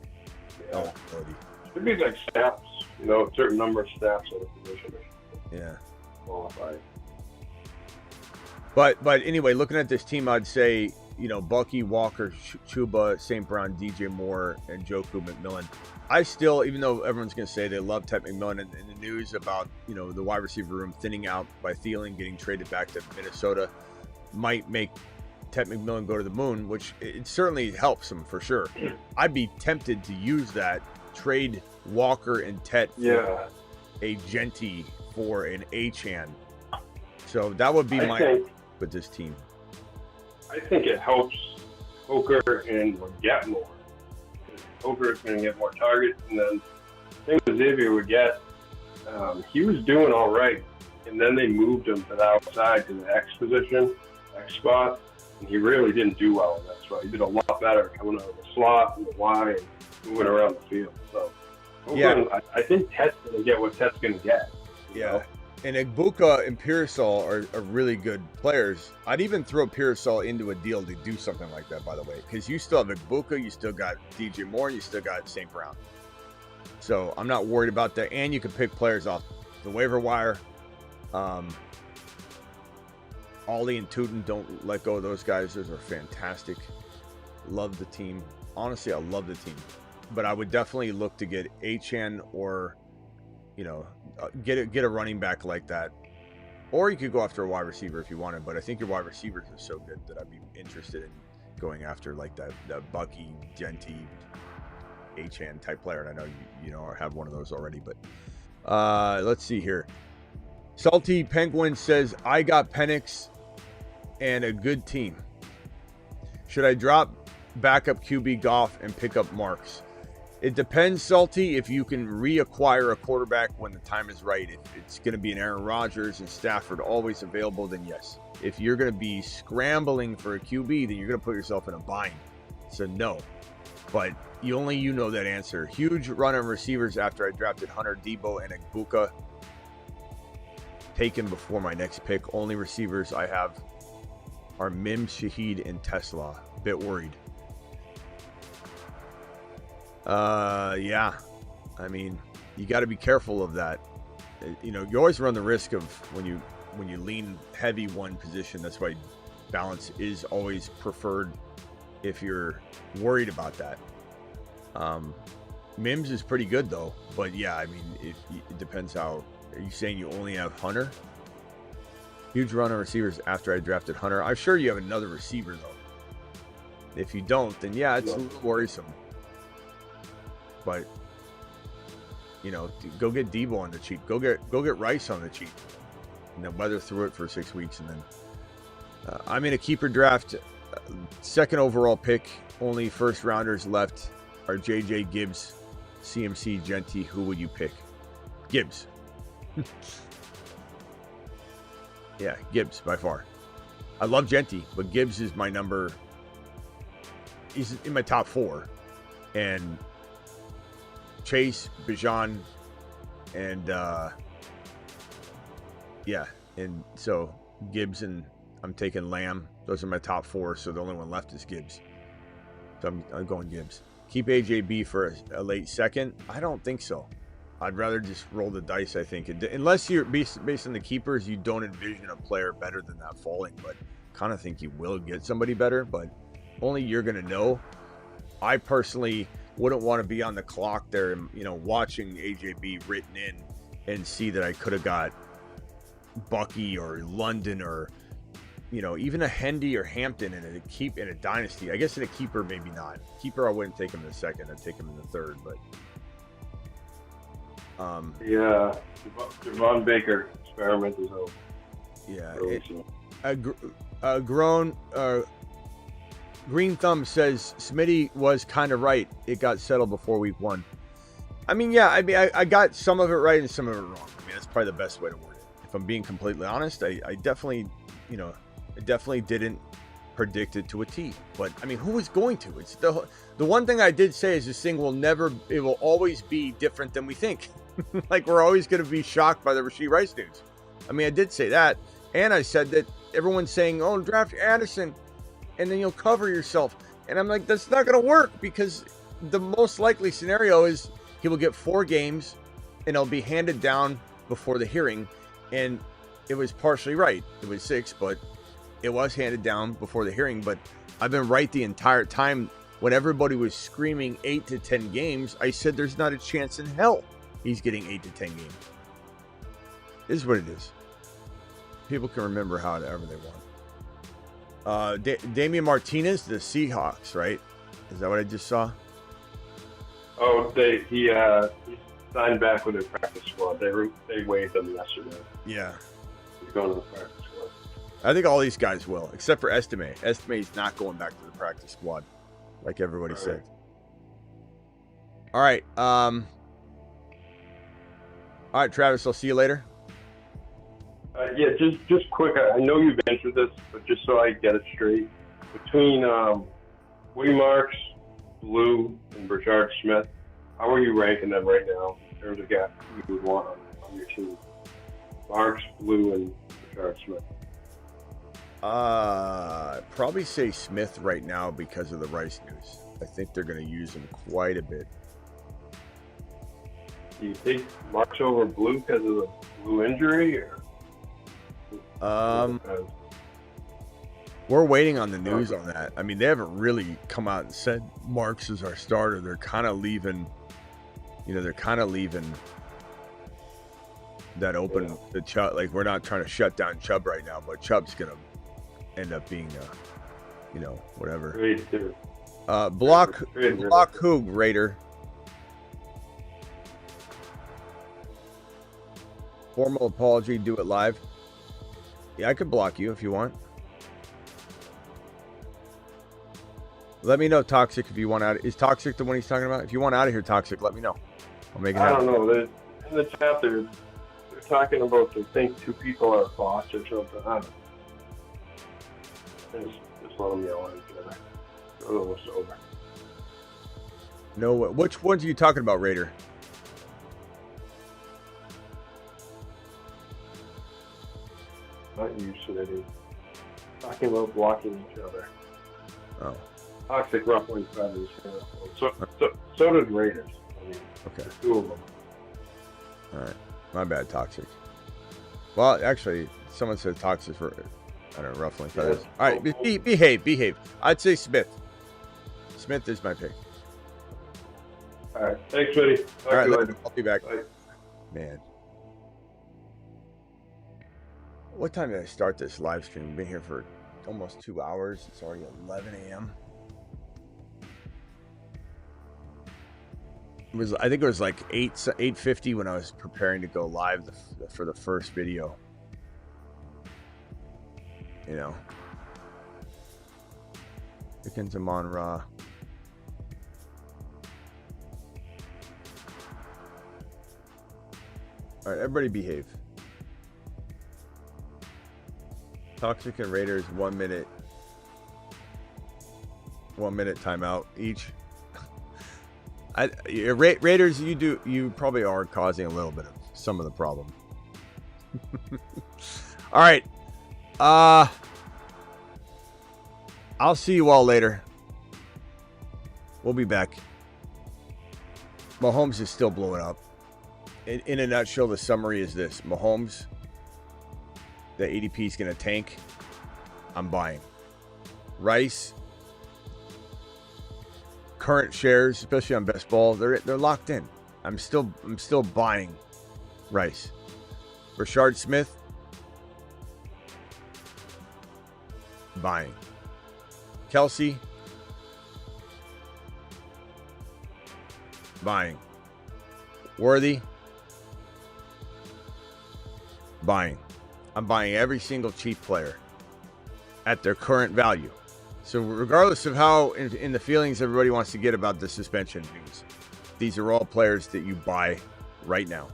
eligibility. Should be like snaps, you know, a certain number of snaps at a position. Yeah. Qualified. But anyway, looking at this team, I'd say, you know, Bucky, Walker, Chuba, St. Brown, DJ Moore, and Njoku, McMillan. I still, even though everyone's going to say they love Ted McMillan, and the news about, you know, the wide receiver room thinning out by Thielen getting traded back to Minnesota might make Ted McMillan go to the moon, which it certainly helps him for sure. I'd be tempted to use that, trade Walker and Ted for a Genty for an Achane. So that would be with this team. I think it helps Hooker and get more. Hooker is going to get more targets, and then the thing with Xavier would get, he was doing all right, and then they moved him to the outside to the X position, X spot, and he really didn't do well in that spot. He did a lot better coming out of the slot and the Y and moving around the field. So, I think Tet's going to get what Tet's going to get. You know? And Egbuka and Pearsall are really good players. I'd even throw Pearsall into a deal to do something like that, by the way, because you still have Egbuka, you still got DJ Moore, and you still got St. Brown. So I'm not worried about that. And you can pick players off the waiver wire. Ollie and Tootin, don't let go of those guys. Those are fantastic. Love the team. Honestly, I love the team. But I would definitely look to get Achane or, get a running back like that. Or you could go after a wide receiver if you wanted. But I think your wide receivers are so good that I'd be interested in going after like that Bucky, Genty, Achane type player. And I know you have one of those already. But let's see here. Salty Penguin says, I got Penix and a good team. Should I drop backup QB Goff and pick up Marks? It depends, Salty, if you can reacquire a quarterback when the time is right. If it's going to be an Aaron Rodgers and Stafford always available, then yes. If you're going to be scrambling for a QB, then you're going to put yourself in a bind. So no. But you know that answer. Huge run on receivers after I drafted Hunter, Debo, and Egbuka. Taken before my next pick. Only receivers I have are Mims, Shaheed, and Tesla. Bit worried. Yeah. I mean, you got to be careful of that. You always run the risk of when you lean heavy one position. That's why balance is always preferred if you're worried about that. Mims is pretty good though, but yeah, I mean, it depends how. Are you saying you only have Hunter? Huge run on receivers after I drafted Hunter. I'm sure you have another receiver though. If you don't, then yeah, it's a little worrisome. But go get Debo on the cheap. Go get Rice on the cheap. And then weather through it for 6 weeks, and then I'm in a keeper draft. Second overall pick. Only first rounders left are JJ, Gibbs, CMC, Genty. Who would you pick? Gibbs. Yeah, Gibbs by far. I love Genty, but Gibbs is my number. He's in my top 4. And Chase, Bijan, and and so Gibbs, and I'm taking Lamb. Those are my top 4, so the only one left is Gibbs. So I'm going Gibbs. Keep AJB for a late second? I don't think so. I'd rather just roll the dice, I think. Unless you're based on the keepers, you don't envision a player better than that falling, but kind of think you will get somebody better, but only you're going to know. I personally wouldn't want to be on the clock there and, watching AJB written in and see that I could have got Bucky or London or, even a Hendy or Hampton in a dynasty. I guess in a keeper, maybe not. Keeper, I wouldn't take him in the second. I'd take him in the third, but. Yeah, Javon Baker experiment is over. Yeah, Green Thumb says Smitty was kind of right. It got settled before week 1. I mean, yeah, I got some of it right and some of it wrong. I mean, that's probably the best way to word it. If I'm being completely honest, I definitely, I definitely didn't predict it to a T. But I mean, who was going to? It's the one thing I did say is this thing it will always be different than we think. Like we're always going to be shocked by the Rashee Rice news. I mean, I did say that, and I said that everyone's saying, "Oh, draft Addison, and then you'll cover yourself." And I'm like, that's not going to work because the most likely scenario is he will get 4 games, and it'll be handed down before the hearing. And it was partially right. It was 6, but it was handed down before the hearing. But I've been right the entire time. When everybody was screaming 8 to 10 games, I said there's not a chance in hell he's getting 8 to 10 games. This is what it is. People can remember however they want. Damian Martinez, the Seahawks, right? Is that what I just saw? Oh, he signed back with their practice squad. They waived him yesterday. Yeah. He's going to the practice squad. I think all these guys will, except for Estime. Estime's not going back to the practice squad, like everybody said. All right. All right, Travis. I'll see you later. Yeah, just quick. I know you've answered this, but just so I get it straight, between Woody Marks, Blue, and Richard Smith, how are you ranking them right now in terms of guys you would want on your team? Marks, Blue, and Richard Smith. Probably say Smith right now because of the Rice news. I think they're going to use him quite a bit. Do you take Marks over Blue because of the Blue injury, or? We're waiting on the news on that. I mean, they haven't really come out and said Marks is our starter. They're kind of leaving, that open to Chubb. Like, we're not trying to shut down Chubb right now, but Chubb's gonna end up being, whatever. Block who, Raider? Formal apology. Do it live. Yeah, I could block you if you want. Let me know, Toxic, if you want out. Is Toxic the one he's talking about? If you want out of here, Toxic, let me know. I'll make it happen. I don't know. In the chat, they're talking about they think two people are bots or something. I don't know. Just let them yell at each other. Go to what's over. No, which ones are you talking about, Raider? Not you, Smitty. Talking about blocking each other. Oh. Toxic ruffling feathers. So did Raiders. I mean, okay. Two of them. All right. My bad, Toxic. Well, actually, someone said Toxic for, I don't know, ruffling feathers. Yeah. All right. Behave. I'd say Smith. Smith is my pick. All right. Thanks, Smitty. All right. I'll be back. Bye. Man. What time did I start this live stream? We've been here for almost 2 hours. It's already 11 a.m. I think it was like 8:50 when I was preparing to go live for the first video. Chickens and Mon Ra. All right, everybody behave. Toxic and Raiders 1 minute. 1 minute timeout each. Raiders, you probably are causing a little bit of some of the problem. All right. I'll see you all later. We'll be back. Mahomes is still blowing up. In a nutshell, the summary is this. Mahomes, the ADP is going to tank. I'm buying. Rice, current shares, especially on best ball, they're locked in. I'm still buying Rice. Rashard Smith, buying. Kelsey, buying. Worthy, buying. I'm buying every single cheap player at their current value. So regardless of how in the feelings everybody wants to get about the suspension news, these are all players that you buy right now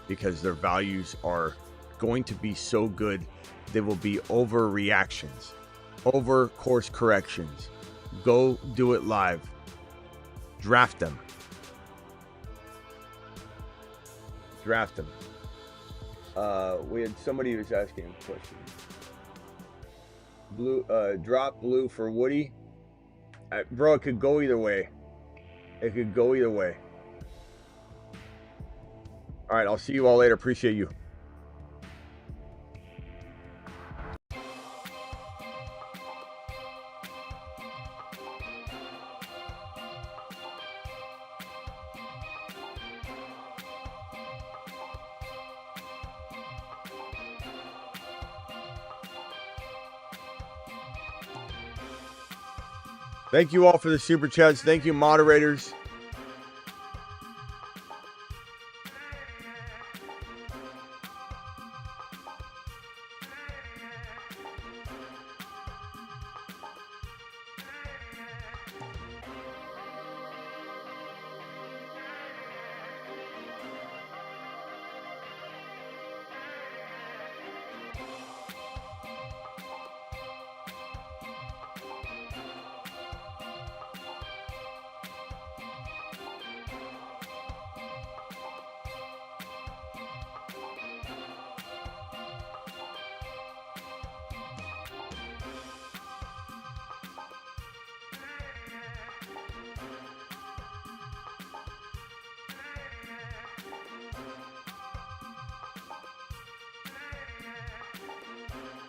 because their values are going to be so good. They will be overreactions, over course corrections. Go do it live. Draft them. Draft them. We had somebody who was asking a question. Drop Blue for Woody. Bro, it could go either way. It could go either way. All right, I'll see you all later. Appreciate you. Thank you all for the super chats. Thank you, moderators.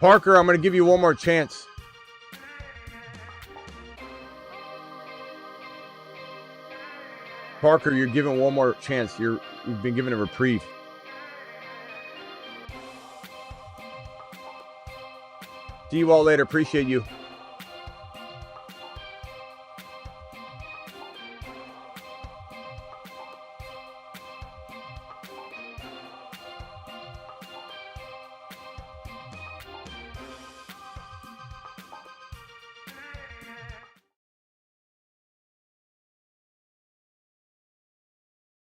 Parker, I'm going to give you one more chance. Parker, you're given one more chance. You've been given a reprieve. See you all later. Appreciate you.